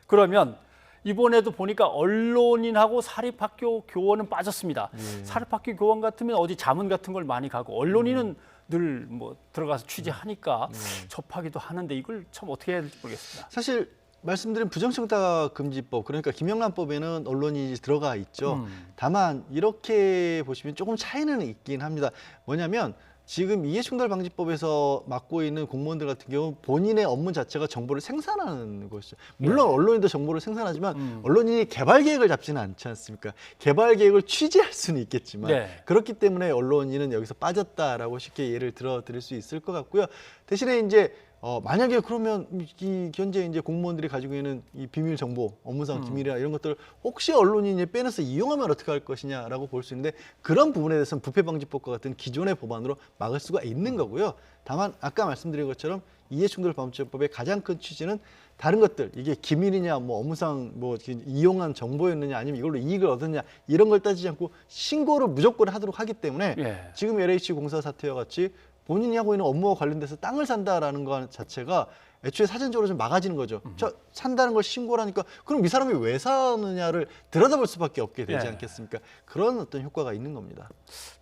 그러면 이번에도 보니까 언론인하고 사립학교 교원은 빠졌습니다. 사립학교 교원 같으면 어디 자문 같은 걸 많이 가고 언론인은 늘 뭐 들어가서 취재하니까 접하기도 하는데 이걸 참 어떻게 해야 될지 모르겠습니다. 사실 말씀드린 부정청탁금지법 그러니까 김영란법에는 언론인이 들어가 있죠. 다만 이렇게 보시면 조금 차이는 있긴 합니다. 뭐냐면 지금 이해충돌방지법에서 맡고 있는 공무원들 같은 경우 본인의 업무 자체가 정보를 생산하는 것이죠. 물론 언론인도 정보를 생산하지만 언론인이 개발 계획을 잡지는 않지 않습니까? 개발 계획을 취재할 수는 있겠지만 그렇기 때문에 언론인은 여기서 빠졌다라고 쉽게 예를 들어 드릴 수 있을 것 같고요. 대신에 이제 만약에 그러면 이 현재 이제 공무원들이 가지고 있는 이 비밀 정보, 업무상 기밀이나 이런 것들을 혹시 언론인이 빼내서 이용하면 어떻게 할 것이냐라고 볼 수 있는데 그런 부분에 대해서는 부패방지법과 같은 기존의 법안으로 막을 수가 있는 거고요. 다만 아까 말씀드린 것처럼 이해충돌방지법의 가장 큰 취지는 다른 것들 이게 기밀이냐, 뭐 업무상 뭐 이용한 정보였느냐, 아니면 이걸로 이익을 얻었냐 이런 걸 따지지 않고 신고를 무조건 하도록 하기 때문에 지금 LH 공사 사태와 같이 본인이 하고 있는 업무와 관련돼서 땅을 산다라는 것 자체가 애초에 사전적으로 좀 막아지는 거죠. 저 산다는 걸 신고를 하니까 그럼 이 사람이 왜 사느냐를 들여다볼 수밖에 없게 되지 않겠습니까? 그런 어떤 효과가 있는 겁니다.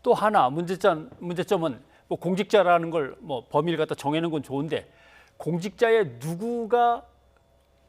또 하나 문제점은 뭐 공직자라는 걸 뭐 범위를 갖다 정해놓은 건 좋은데 공직자의 누구가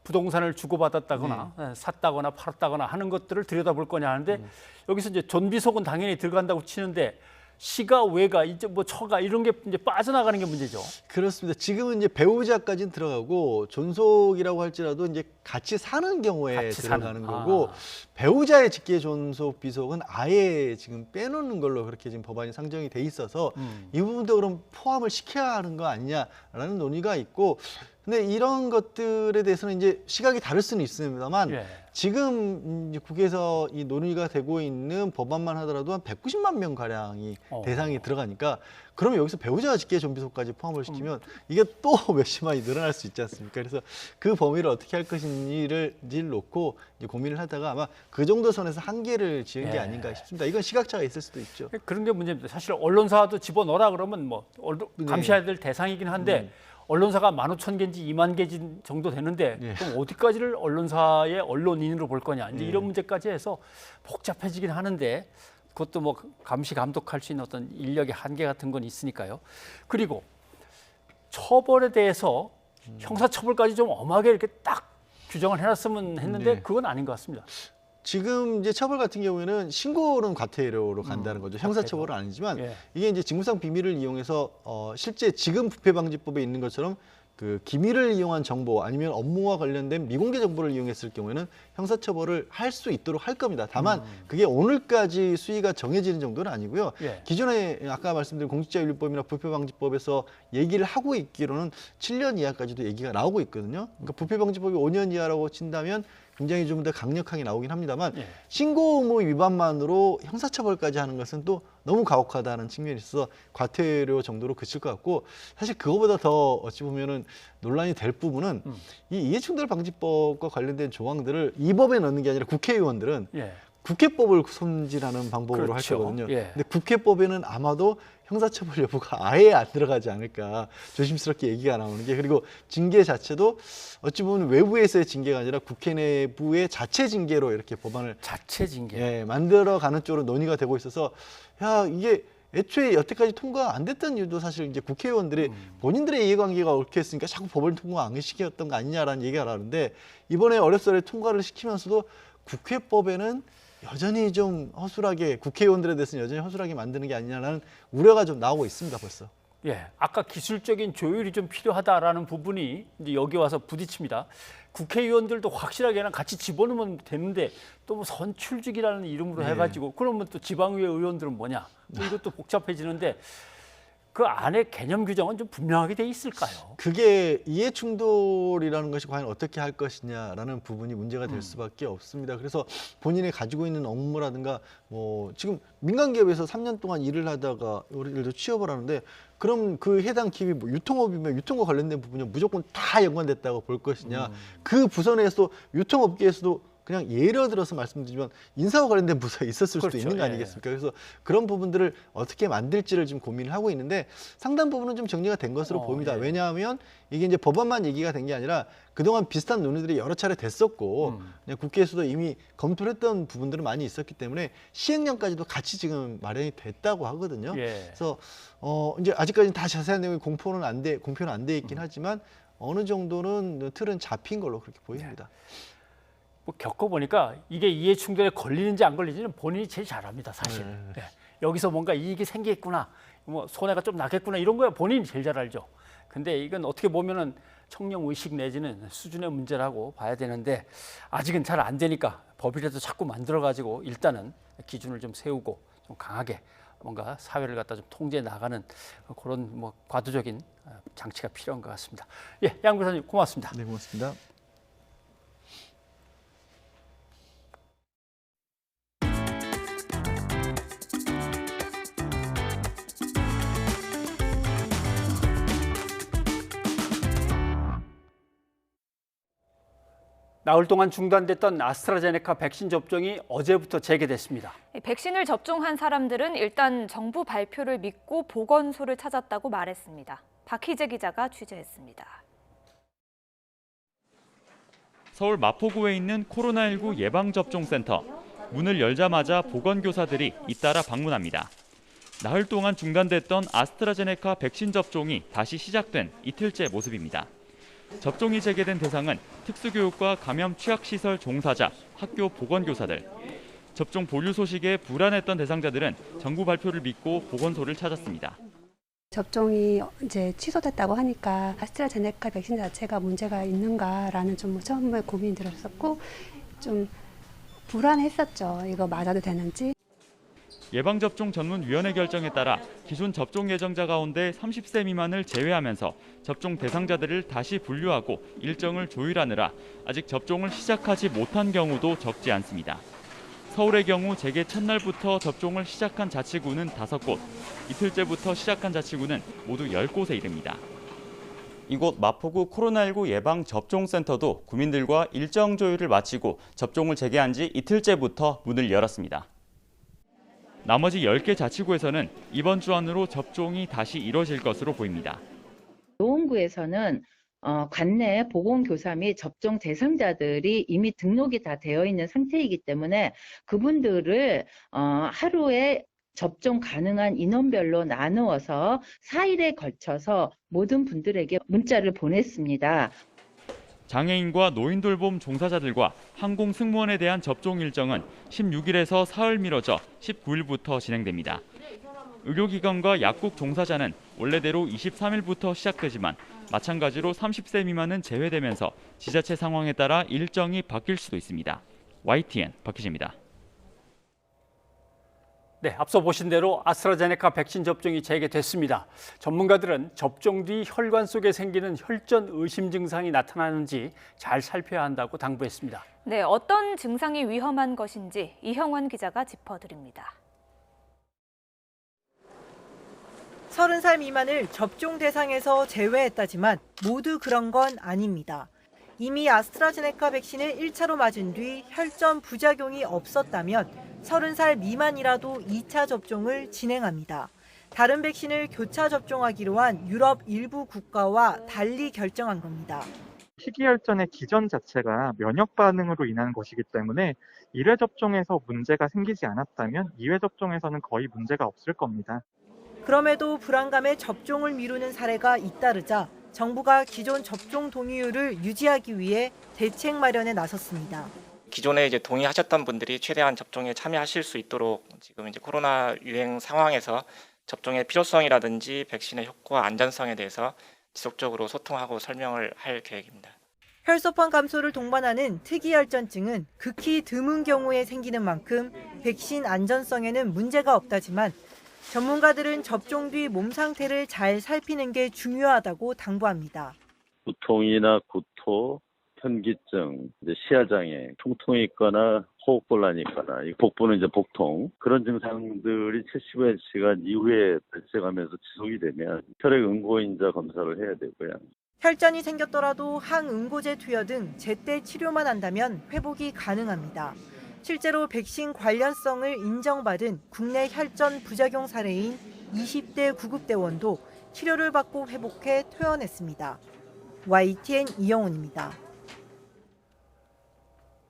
부동산을 주고받았다거나 샀다거나 팔았다거나 하는 것들을 들여다볼 거냐 하는데 여기서 이제 존비속은 당연히 들어간다고 치는데 시가, 외가, 이제 뭐 처가 이런 게 이제 빠져나가는 게 문제죠. 그렇습니다. 지금은 이제 배우자까지는 들어가고 존속이라고 할지라도 이제 같이 사는 경우에 들어가는 거고 배우자의 직계 존속 비속은 아예 지금 빼놓는 걸로 그렇게 지금 법안이 상정이 돼 있어서 이 부분도 그럼 포함을 시켜야 하는 거 아니냐라는 논의가 있고 근데 이런 것들에 대해서는 이제 시각이 다를 수는 있습니다만 지금 국회에서 이 논의가 되고 있는 법안만 하더라도 한 190만 명 가량이 대상이 들어가니까 그러면 여기서 배우자 직계 존비속까지 포함을 시키면 이게 또 몇십만이 늘어날 수 있지 않습니까? 그래서 그 범위를 어떻게 할 것인지를 놓고 이제 고민을 하다가 아마 그 정도 선에서 한계를 지은 게 아닌가 싶습니다. 이건 시각차가 있을 수도 있죠. 그런 게 문제입니다. 사실 언론사도 집어넣으라 그러면 뭐 감시해야 될 대상이긴 한데 언론사가 15,000개인지 2만 개 정도 되는데 그럼 어디까지를 언론사의 언론인으로 볼 거냐 이제 이런 문제까지 해서 복잡해지긴 하는데 그것도 뭐 감시 감독할 수 있는 어떤 인력의 한계 같은 건 있으니까요. 그리고 처벌에 대해서 형사처벌까지 좀 엄하게 이렇게 딱 규정을 해놨으면 했는데 그건 아닌 것 같습니다. 지금 이제 처벌 같은 경우에는 신고는 과태료로 간다는 거죠. 형사처벌은 아니지만 이게 이제 직무상 비밀을 이용해서 실제 지금 부패방지법에 있는 것처럼 그 기밀을 이용한 정보 아니면 업무와 관련된 미공개 정보를 이용했을 경우에는 형사처벌을 할 수 있도록 할 겁니다. 다만 그게 오늘까지 수위가 정해지는 정도는 아니고요. 예. 기존에 아까 말씀드린 공직자윤리법이나 부패방지법에서 얘기를 하고 있기로는 7년 이하까지도 얘기가 나오고 있거든요. 그러니까 부패방지법이 5년 이하라고 친다면 굉장히 좀 더 강력하게 나오긴 합니다만 예. 신고 의무 위반만으로 형사처벌까지 하는 것은 또 너무 가혹하다는 측면이 있어서 과태료 정도로 그칠 것 같고 사실 그거보다 더 어찌 보면은 논란이 될 부분은 이 이해충돌방지법과 관련된 조항들을 이 법에 넣는 게 아니라 국회의원들은 예. 국회법을 손질하는 방법으로 그렇죠. 할 거거든요. 예. 근데 국회법에는 아마도 형사처벌 여부가 아예 안 들어가지 않을까 조심스럽게 얘기가 나오는 게 그리고 징계 자체도 어찌 보면 외부에서의 징계가 아니라 국회 내부의 자체 징계로 이렇게 법안을 자체 징계 예, 만들어가는 쪽으로 논의가 되고 있어서 야 이게 애초에 여태까지 통과가 안 됐던 이유도 사실 이제 국회의원들이 본인들의 이해관계가 옳게 했으니까 자꾸 법을 통과 안 시켰던 거 아니냐라는 얘기가 나오는데 이번에 어렵사리 통과를 시키면서도 국회법에는 여전히 좀 허술하게 국회의원들에 대해서는 여전히 허술하게 만드는 게 아니냐라는 우려가 좀 나오고 있습니다 벌써. 예, 아까 기술적인 조율이 좀 필요하다라는 부분이 이제 여기 와서 부딪힙니다. 국회의원들도 확실하게 그냥 같이 집어넣으면 되는데 또 뭐 선출직이라는 이름으로 네. 해가지고 그러면 또 지방의회 의원들은 뭐냐? 또 이것도 복잡해지는데 그 안에 개념 규정은 좀 분명하게 돼 있을까요? 그게 이해충돌이라는 것이 과연 어떻게 할 것이냐라는 부분이 문제가 될 수밖에 없습니다. 그래서 본인이 가지고 있는 업무라든가 뭐 지금 민간기업에서 3년 동안 일을 하다가 예를 들어 취업을 하는데 그럼 그 해당 기업이 뭐 유통업이면 유통과 관련된 부분이 무조건 다 연관됐다고 볼 것이냐. 그 부서 내에서 유통업계에서도 그냥 예를 들어서 말씀드리면 인사와 관련된 부서에 있었을 그렇죠. 수도 있는 거 아니겠습니까? 그래서 그런 부분들을 어떻게 만들지를 지금 고민을 하고 있는데 상당 부분은 좀 정리가 된 것으로 보입니다. 예. 왜냐하면 이게 이제 법안만 얘기가 된 게 아니라 그동안 비슷한 논의들이 여러 차례 됐었고 그냥 국회에서도 이미 검토를 했던 부분들은 많이 있었기 때문에 시행령까지도 같이 지금 마련이 됐다고 하거든요. 예. 그래서 이제 아직까지는 다 자세한 내용이 공표는 안 돼 있긴 하지만 어느 정도는 틀은 잡힌 걸로 그렇게 보입니다. 뭐 겪어보니까 이게 이해충돌에 걸리는지 안 걸리는지는 본인이 제일 잘합니다, 사실. 예. 여기서 뭔가 이익이 생기겠구나, 뭐 손해가 좀 나겠구나 이런 거야 본인이 제일 잘 알죠. 근데 이건 어떻게 보면은 청렴 의식 내지는 수준의 문제라고 봐야 되는데 아직은 잘 안 되니까 법이라도 자꾸 만들어가지고 일단은 기준을 좀 세우고 좀 강하게 뭔가 사회를 갖다 좀 통제해 나가는 그런 뭐 과도적인 장치가 필요한 것 같습니다. 예, 양 변호사님 고맙습니다. 네, 고맙습니다. 나흘 동안 중단됐던 아스트라제네카 백신 접종이 어제부터 재개됐습니다. 백신을 접종한 사람들은 일단 정부 발표를 믿고 보건소를 찾았다고 말했습니다. 박희재 기자가 취재했습니다. 서울 마포구에 있는 코로나19 예방접종센터. 문을 열자마자 보건교사들이 잇따라 방문합니다. 나흘 동안 중단됐던 아스트라제네카 백신 접종이 다시 시작된 이틀째 모습입니다. 접종이 재개된 대상은 특수교육과 감염 취약시설 종사자, 학교 보건교사들. 접종 보류 소식에 불안했던 대상자들은 정부 발표를 믿고 보건소를 찾았습니다. 접종이 이제 취소됐다고 하니까 아스트라제네카 백신 자체가 문제가 있는가라는 좀 처음에 고민이 들었었고 좀 불안했었죠. 이거 맞아도 되는지. 예방접종 전문위원회 결정에 따라 기존 접종 예정자 가운데 30세 미만을 제외하면서 접종 대상자들을 다시 분류하고 일정을 조율하느라 아직 접종을 시작하지 못한 경우도 적지 않습니다. 서울의 경우 재개 첫날부터 접종을 시작한 자치구는 5곳, 이틀째부터 시작한 자치구는 모두 10곳에 이릅니다. 이곳 마포구 코로나19 예방접종센터도 구민들과 일정 조율을 마치고 접종을 재개한 지 이틀째부터 문을 열었습니다. 나머지 10개 자치구에서는 이번 주 안으로 접종이 다시 이뤄질 것으로 보입니다. 노원구에서는 관내 보건교사 및 접종 대상자들이 이미 등록이 다 되어 있는 상태이기 때문에 그분들을 하루에 접종 가능한 인원별로 나누어서 4일에 걸쳐서 모든 분들에게 문자를 보냈습니다. 장애인과 노인돌봄 종사자들과 항공 승무원에 대한 접종 일정은 16일에서 사흘 미뤄져 19일부터 진행됩니다. 의료기관과 약국 종사자는 원래대로 23일부터 시작되지만 마찬가지로 30세 미만은 제외되면서 지자체 상황에 따라 일정이 바뀔 수도 있습니다. YTN 박희재입니다. 네, 앞서 보신 대로 아스트라제네카 백신 접종이 재개됐습니다. 전문가들은 접종 뒤 혈관 속에 생기는 혈전 의심 증상이 나타나는지 잘 살펴야 한다고 당부했습니다. 네, 어떤 증상이 위험한 것인지 이형원 기자가 짚어드립니다. 30살 미만을 접종 대상에서 제외했다지만 모두 그런 건 아닙니다. 이미 아스트라제네카 백신을 1차로 맞은 뒤 혈전 부작용이 없었다면 30살 미만이라도 2차 접종을 진행합니다. 다른 백신을 교차 접종하기로 한 유럽 일부 국가와 달리 결정한 겁니다. 희귀혈전의 기전 자체가 면역 반응으로 인한 것이기 때문에 1회 접종에서 문제가 생기지 않았다면 2회 접종에서는 거의 문제가 없을 겁니다. 그럼에도 불안감에 접종을 미루는 사례가 잇따르자 정부가 기존 접종 동의율을 유지하기 위해 대책 마련에 나섰습니다. 기존에 동의하셨던 분들이 최대한 접종에 참여하실 수 있도록 지금 코로나 유행 상황에서 접종의 필요성이라든지 백신의 효과, 안전성에 대해서 지속적으로 소통하고 설명을 할 계획입니다. 혈소판 감소를 동반하는 특이혈전증은 극히 드문 경우에 생기는 만큼 백신 안전성에는 문제가 없다지만 전문가들은 접종 뒤 몸 상태를 잘 살피는 게 중요하다고 당부합니다. 두통이나 구토, 현기증, 시야장애, 통통이 있거나 호흡곤란이 있거나 복부는 복통 그런 증상들이 75시간 이후에 발생하면서 지속이 되면 혈액 응고인자 검사를 해야 되고요. 혈전이 생겼더라도 항응고제 투여 등 제때 치료만 한다면 회복이 가능합니다. 실제로 백신 관련성을 인정받은 국내 혈전 부작용 사례인 20대 구급대원도 치료를 받고 회복해 퇴원했습니다. YTN 이영훈입니다.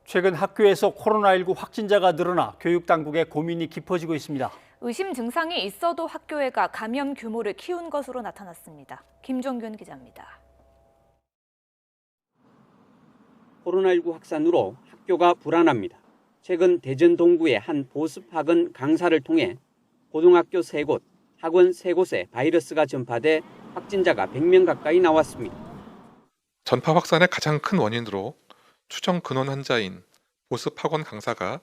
최근 학교에서 코로나19 확진자가 늘어나 교육당국의 고민이 깊어지고 있습니다. 의심 증상이 있어도 학교에 가 감염 규모를 키운 것으로 나타났습니다. 김종균 기자입니다. 코로나19 확산으로 학교가 불안합니다. 최근 대전 동구의 한 보습학원 강사를 통해 고등학교 3곳, 학원 3곳에 바이러스가 전파돼 확진자가 100명 가까이 나왔습니다. 전파 확산의 가장 큰 원인으로 추정 근원 환자인 보습학원 강사가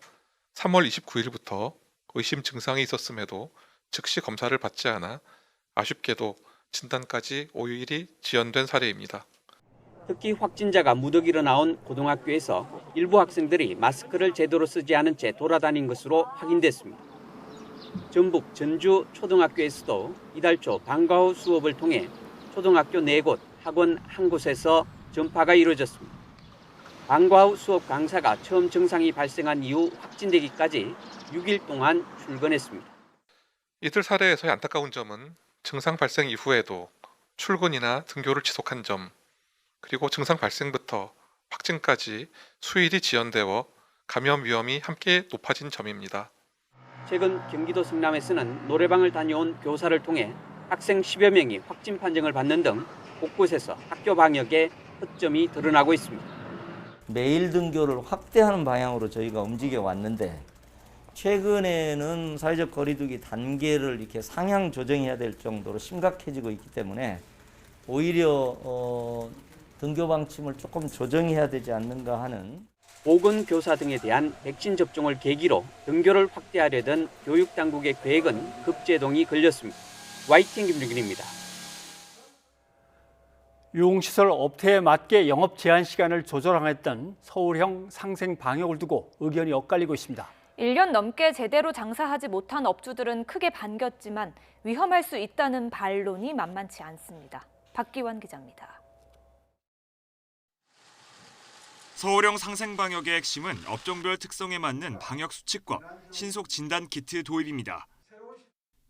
3월 29일부터 의심 증상이 있었음에도 즉시 검사를 받지 않아 아쉽게도 진단까지 5일이 지연된 사례입니다. 특히 확진자가 무더기로 나온 고등학교에서 일부 학생들이 마스크를 제대로 쓰지 않은 채 돌아다닌 것으로 확인됐습니다. 전북 전주 초등학교에서도 이달 초 방과 후 수업을 통해 초등학교 4곳, 학원 1곳에서 전파가 이루어졌습니다. 방과 후 수업 강사가 처음 증상이 발생한 이후 확진되기까지 6일 동안 출근했습니다. 이들 사례에서의 안타까운 점은 증상 발생 이후에도 출근이나 등교를 지속한 점, 그리고 증상 발생부터 확진까지 수일이 지연되어 감염 위험이 함께 높아진 점입니다. 최근 경기도 성남에서는 노래방을 다녀온 교사를 통해 학생 10여 명이 확진 판정을 받는 등 곳곳에서 학교 방역에 허점이 드러나고 있습니다. 매일 등교를 확대하는 방향으로 저희가 움직여 왔는데 최근에는 사회적 거리두기 단계를 이렇게 상향 조정해야 될 정도로 심각해지고 있기 때문에 오히려 등교 방침을 조금 조정해야 되지 않는가 하는. 보건교사 등에 대한 백신 접종을 계기로 등교를 확대하려던 교육당국의 계획은 급제동이 걸렸습니다. YTN 김준균입니다. 유흥시설 업태에 맞게 영업 제한 시간을 조절하겠다는 서울형 상생 방역을 두고 의견이 엇갈리고 있습니다. 1년 넘게 제대로 장사하지 못한 업주들은 크게 반겼지만 위험할 수 있다는 반론이 만만치 않습니다. 박기환 기자입니다. 서울형 상생방역의 핵심은 업종별 특성에 맞는 방역 수칙과 신속 진단 키트 도입입니다.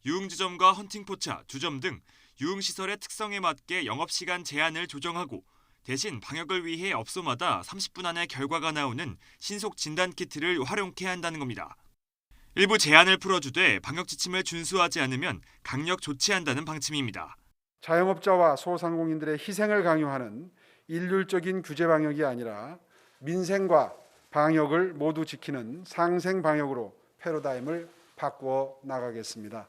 유흥지점과 헌팅포차, 주점 등 유흥시설의 특성에 맞게 영업시간 제한을 조정하고 대신 방역을 위해 업소마다 30분 안에 결과가 나오는 신속 진단 키트를 활용케 한다는 겁니다. 일부 제한을 풀어주되 방역 지침을 준수하지 않으면 강력 조치한다는 방침입니다. 자영업자와 소상공인들의 희생을 강요하는 일률적인 규제 방역이 아니라 민생과 방역을 모두 지키는 상생 방역으로 패러다임을 바꾸어 나가겠습니다.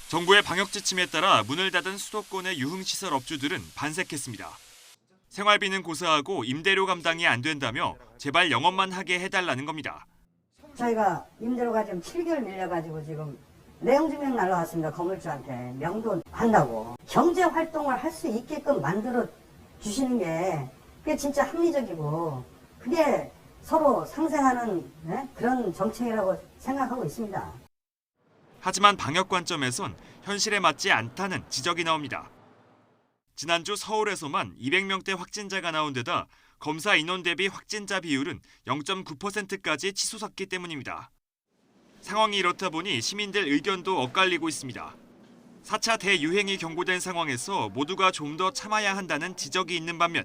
정부의 방역 지침에 따라 문을 닫은 수도권의 유흥시설 업주들은 반색했습니다. 생활비는 고사하고 임대료 감당이 안 된다며 제발 영업만 하게 해달라는 겁니다. 저희가 임대료가 지금 7개월 밀려가지고 지금 내용증명 날라왔습니다. 건물주한테 명도 한다고. 경제 활동을 할 수 있게끔 만들어 주시는 게 그게 진짜 합리적이고 그게 서로 상생하는 그런 정책이라고 생각하고 있습니다. 하지만 방역 관점에선 현실에 맞지 않다는 지적이 나옵니다. 지난주 서울에서만 200명대 확진자가 나온 데다 검사 인원 대비 확진자 비율은 0.9%까지 치솟았기 때문입니다. 상황이 이렇다 보니 시민들 의견도 엇갈리고 있습니다. 4차 대유행이 경고된 상황에서 모두가 좀 더 참아야 한다는 지적이 있는 반면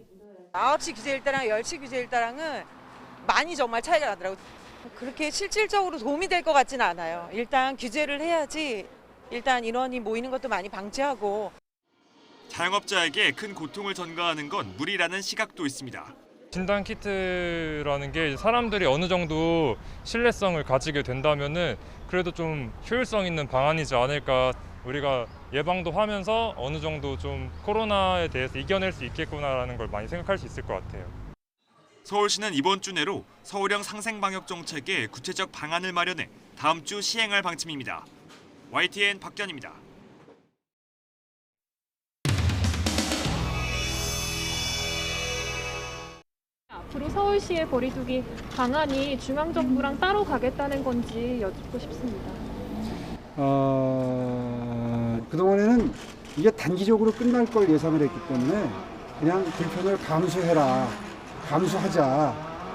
9시 규제일 때랑 10시 규제일 때랑은 많이 정말 차이가 나더라고요. 그렇게 실질적으로 도움이 될 것 같지는 않아요. 일단 규제를 해야지 일단 인원이 모이는 것도 많이 방지하고. 자영업자에게 큰 고통을 전가하는 건 무리라는 시각도 있습니다. 진단키트라는 게 사람들이 어느 정도 신뢰성을 가지게 된다면은 그래도 좀 효율성 있는 방안이지 않을까. 우리가 예방도 하면서 어느 정도 좀 코로나에 대해서 이겨낼 수 있겠구나라는 걸 많이 생각할 수 있을 것 같아요. 서울시는 이번 주 내로 서울형 상생방역 정책의 구체적 방안을 마련해 다음 주 시행할 방침입니다. YTN 박견입니다. 앞으로 서울시의 거리두기 방안이 중앙정부랑 따로 가겠다는 건지 여쭙고 싶습니다. 그동안에는 이게 단기적으로 끝날 걸 예상을 했기 때문에 그냥 불편을 감수하자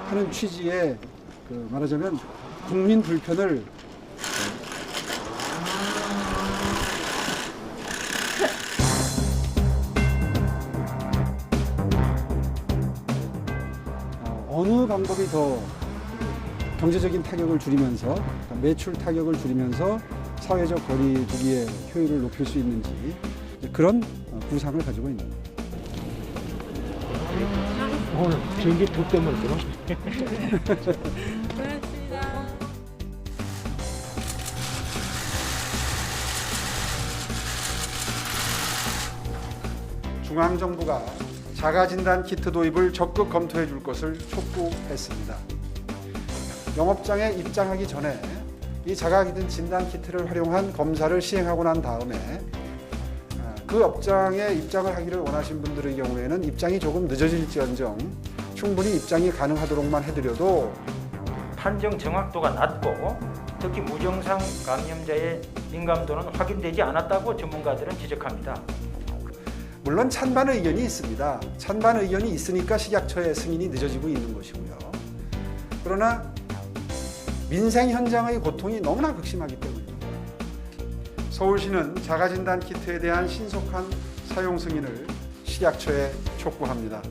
하는 취지의 말하자면 국민 불편을 어느 방법이 더 경제적인 타격을 줄이면서 매출 타격을 줄이면서 사회적 거리두기의 효율을 높일 수 있는지 그런 구상을 가지고 있는 겁니다. 오늘 비행기 두 때문에 중앙정부가 자가진단 키트 도입을 적극 검토해 줄 것을 촉구했습니다. 영업장에 입장하기 전에 이 자가진단 키트를 활용한 검사를 시행하고 난 다음에 그 업장에 입장을 하기를 원하신 분들의 경우에는 입장이 조금 늦어질지언정 충분히 입장이 가능하도록만 해드려도 판정 정확도가 낮고 특히 무증상 감염자의 민감도는 확인되지 않았다고 전문가들은 지적합니다. 물론 찬반 의견이 있습니다. 찬반 의견이 있으니까 식약처의 승인이 늦어지고 있는 것이고요. 그러나 민생 현장의 고통이 너무나 극심하기 때문입니다. 서울시는 자가진단 키트에 대한 신속한 사용 승인을 식약처에 촉구합니다.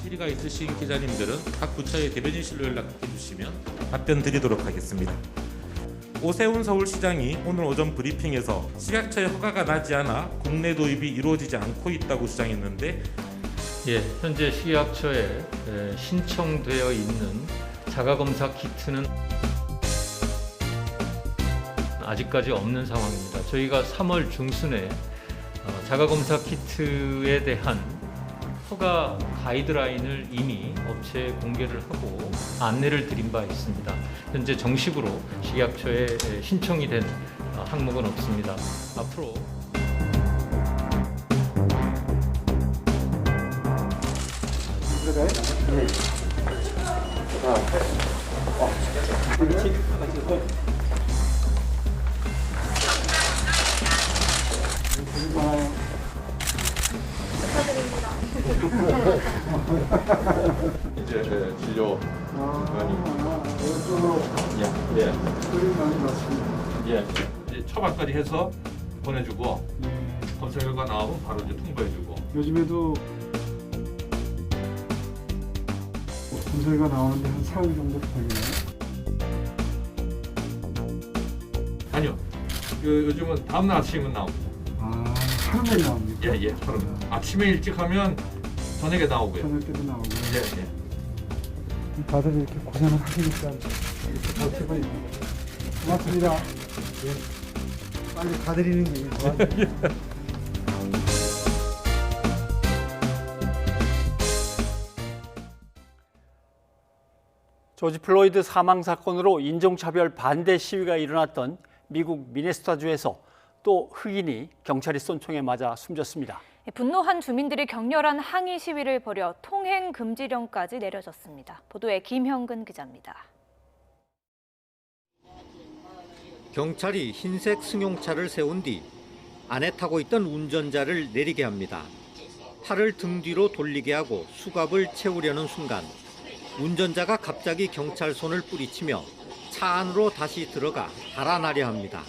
질의가 있으신 기자님들은 각 부처의 대변인실로 연락해 주시면 답변 드리도록 하겠습니다. 오세훈 서울시장이 오늘 오전 브리핑에서 식약처의 허가가 나지 않아 국내 도입이 이루어지지 않고 있다고 주장했는데 현재 식약처에 신청되어 있는 자가검사 키트는 아직까지 없는 상황입니다. 저희가 3월 중순에 자가검사 키트에 대한 허가 가이드라인을 이미 업체에 공개를 하고 안내를 드린 바 있습니다. 현재 정식으로 식약처에 신청이 된 항목은 없습니다. 앞으로 이제 진료 이제 처방까지 해서 보내주고 검사 결과 나오면 바로 이제 통보해주고. 요즘에도 검사가 나오는데 한 4일 정도 걸리나요? 아니요. 요즘은 다음날 아침은 나옵니다. 하루에 나옵니까? 예, 하루. 아침에 일찍 하면 저녁에 나오고요. 저녁 때도 나오고요. 예. 다들 이렇게 고생을 하시니까 이렇게 버티고 있는 거예요. 고맙습니다. 빨리 가드리는 게 좋아요. 조지 플로이드 사망 사건으로 인종차별 반대 시위가 일어났던 미국 미네소타주에서 또 흑인이 경찰이 쏜 총에 맞아 숨졌습니다. 분노한 주민들이 격렬한 항의 시위를 벌여 통행 금지령까지 내려졌습니다. 보도에 김형근 기자입니다. 경찰이 흰색 승용차를 세운 뒤 안에 타고 있던 운전자를 내리게 합니다. 팔을 등 뒤로 돌리게 하고 수갑을 채우려는 순간 운전자가 갑자기 경찰 손을 뿌리치며 차 안으로 다시 들어가 달아나려 합니다.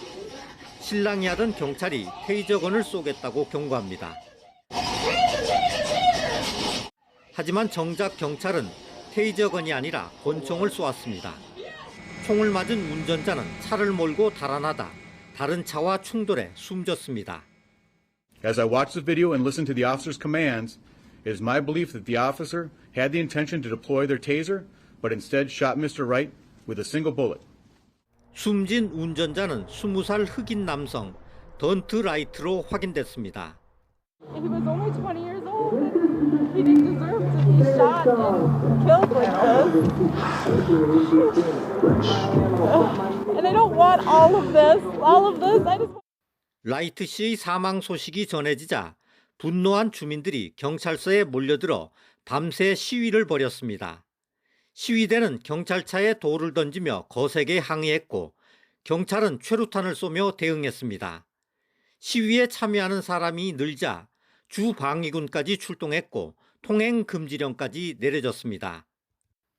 실랑이 하던 경찰이 테이저건을 쏘겠다고 경고합니다. 하지만 정작 경찰은 테이저건이 아니라 권총을 쏘았습니다. 총을 맞은 운전자는 차를 몰고 달아나다 다른 차와 충돌해 숨졌습니다. As I watched the video and listened to the officer's commands, it is my belief that the officer had the intention to deploy their taser, but instead shot Mr. Wright with a single bullet. 숨진 운전자는 20살 흑인 남성 던트 라이트로 확인됐습니다. He was only 20 years old. He didn't deserve to be shot and killed like this. And I don't want all of this. I just... 라이트 씨의 사망 소식이 전해지자 분노한 주민들이 경찰서에 몰려들어 밤새 시위를 벌였습니다. 시위대는 경찰차에 돌을 던지며 거세게 항의했고 경찰은 최루탄을 쏘며 대응했습니다. 시위에 참여하는 사람이 늘자 주방위군까지 출동했고 통행 금지령까지 내려졌습니다.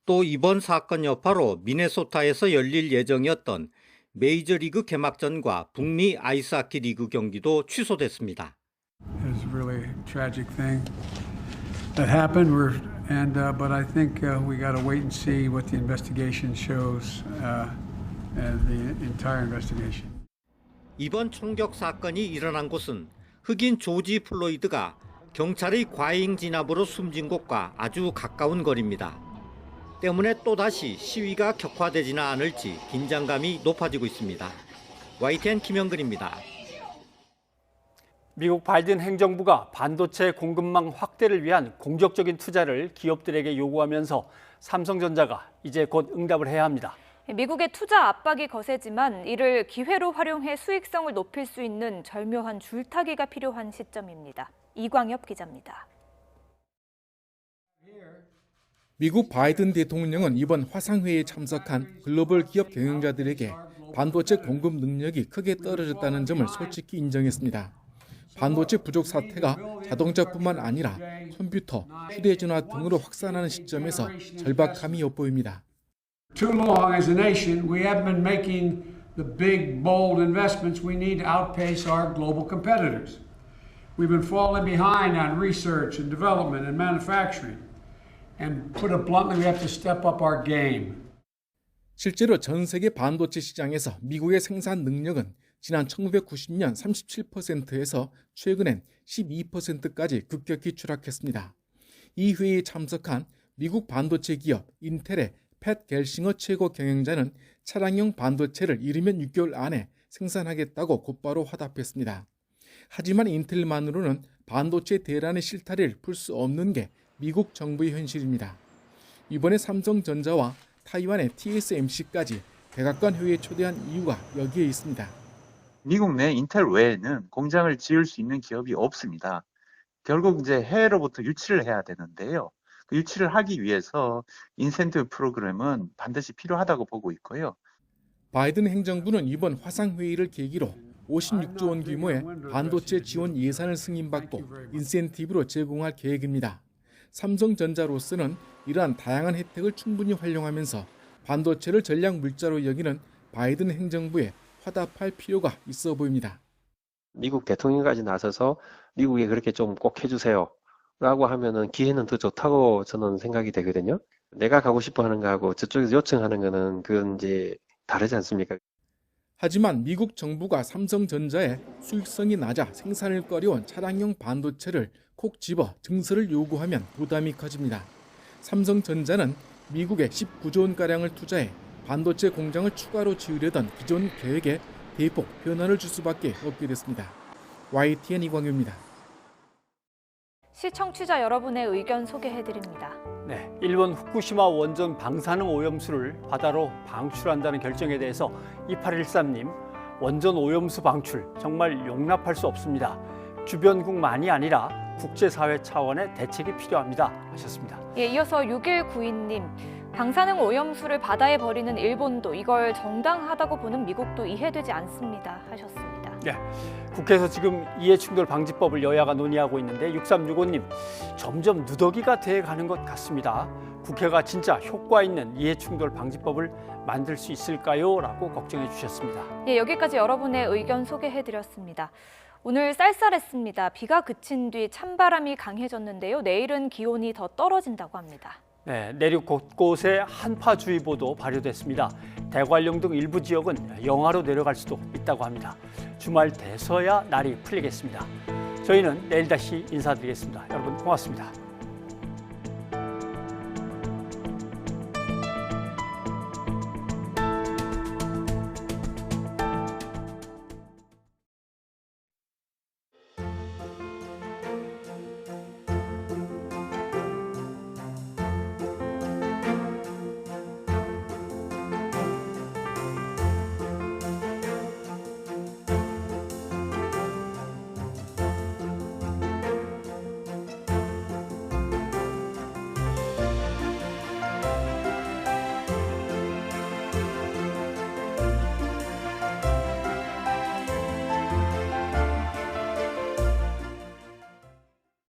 또 이번 사건 여파로 미네소타에서 열릴 예정이었던 메이저리그 개막전과 북미 아이스하키 리그 경기도 취소됐습니다. It was a really tragic thing that happened. But I think we got to wait and see what the investigation shows, and the entire investigation. 이번 총격 사건이 일어난 곳은 흑인 조지 플로이드가 경찰의 과잉 진압으로 숨진 곳과 아주 가까운 거리입니다. 때문에 또다시 시위가 격화되지는 않을지 긴장감이 높아지고 있습니다. YTN 김영근입니다. 미국 바이든 행정부가 반도체 공급망 확대를 위한 공격적인 투자를 기업들에게 요구하면서 삼성전자가 이제 곧 응답을 해야 합니다. 미국의 투자 압박이 거세지만 이를 기회로 활용해 수익성을 높일 수 있는 절묘한 줄타기가 필요한 시점입니다. 이광엽 기자입니다. 미국 바이든 대통령은 이번 화상회의에 참석한 글로벌 기업 경영자들에게 반도체 공급 능력이 크게 떨어졌다는 점을 솔직히 인정했습니다. 반도체 부족 사태가 자동차뿐만 아니라 컴퓨터, 휴대전화 등으로 확산하는 시점에서 절박함이 엿보입니다. Too long as a nation, we haven't been making the big, bold investments we need to outpace our global competitors. We've been falling behind on research and development and manufacturing. And put it bluntly, we have to step up our game. 실제로 전 세계 반도체 시장에서 미국의 생산 능력은 지난 1990년 37%에서 최근엔 12%까지 급격히 추락했습니다. 이 회의에 참석한 미국 반도체 기업 인텔의 팻 겔싱어 최고 경영자는 차량용 반도체를 이르면 6개월 안에 생산하겠다고 곧바로 화답했습니다. 하지만 인텔만으로는 반도체 대란의 실타래를 풀 수 없는 게 미국 정부의 현실입니다. 이번에 삼성전자와 타이완의 TSMC까지 백악관 회의에 초대한 이유가 여기에 있습니다. 미국 내 인텔 외에는 공장을 지을 수 있는 기업이 없습니다. 결국 이제 해외로부터 유치를 해야 되는데요. 그 유치를 하기 위해서 인센티브 프로그램은 반드시 필요하다고 보고 있고요. 바이든 행정부는 이번 화상회의를 계기로 56조 원 규모의 반도체 지원 예산을 승인받고 인센티브로 제공할 계획입니다. 삼성전자로서는 이러한 다양한 혜택을 충분히 활용하면서 반도체를 전략 물자로 여기는 바이든 행정부에 화답할 필요가 있어 보입니다. 미국 대통령까지 나서서 미국에 그렇게 좀 꼭 해주세요 라고 하면은 기회는 더 좋다고 저는 생각이 되거든요. 내가 가고 싶어 하는 거하고 저쪽에서 요청하는 거는 그건 이제 다르지 않습니까? 하지만 미국 정부가 삼성전자에 수익성이 낮아 생산을 꺼려온 차량용 반도체를 콕 집어 증설을 요구하면 부담이 커집니다. 삼성전자는 미국에 19조 원가량을 투자해 반도체 공장을 추가로 지으려던 기존 계획에 대폭 변화를 줄 수밖에 없게 됐습니다. YTN 이광규입니다. 시청취자 여러분의 의견 소개해드립니다. 네, 일본 후쿠시마 원전 방사능 오염수를 바다로 방출한다는 결정에 대해서 2813님, 원전 오염수 방출 정말 용납할 수 없습니다. 주변국만이 아니라 국제사회 차원의 대책이 필요합니다 하셨습니다. 예, 이어서 6192님, 방사능 오염수를 바다에 버리는 일본도 이걸 정당하다고 보는 미국도 이해되지 않습니다 하셨습니다. 네, 국회에서 지금 이해충돌 방지법을 여야가 논의하고 있는데 6365님, 점점 누더기가 돼가는 것 같습니다. 국회가 진짜 효과 있는 이해충돌 방지법을 만들 수 있을까요? 라고 걱정해 주셨습니다. 예, 여기까지 여러분의 의견 소개해드렸습니다. 오늘 쌀쌀했습니다. 비가 그친 뒤 찬바람이 강해졌는데요. 내일은 기온이 더 떨어진다고 합니다. 네, 내륙 곳곳에 한파주의보도 발효됐습니다. 대관령 등 일부 지역은 영하로 내려갈 수도 있다고 합니다. 주말 돼서야 날이 풀리겠습니다. 저희는 내일 다시 인사드리겠습니다. 여러분 고맙습니다.